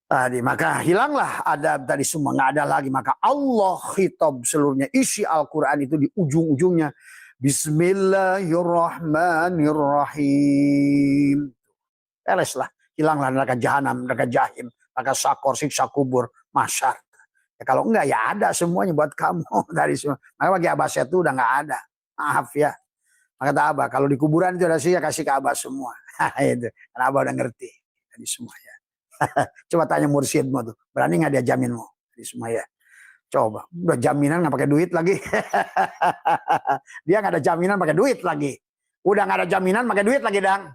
Tadi, maka hilanglah adab tadi semua. Nggak ada lagi. Maka Allah khitab seluruhnya. Isi Al-Quran itu di ujung-ujungnya. Bismillahirrahmanirrahim. Bereslah. Hilanglah neraka jahanam, neraka jahim. Maka sakor, siksa kubur, masyar. Ya, kalau enggak ya ada semuanya buat kamu dari semua. Maka bagi Abah saya itu udah enggak ada. Maaf ya. Maka kata Abah, kalau di kuburan itu ada sih ya kasih ke Abah semua. Itu. Karena Abah udah ngerti dari semua ya. Coba tanya mursyidmu tuh, berani nggak dia jaminmu dari semua ya. Coba, udah jaminan nggak pakai duit lagi. Dia nggak ada jaminan pakai duit lagi. Udah nggak ada jaminan pakai duit lagi dang.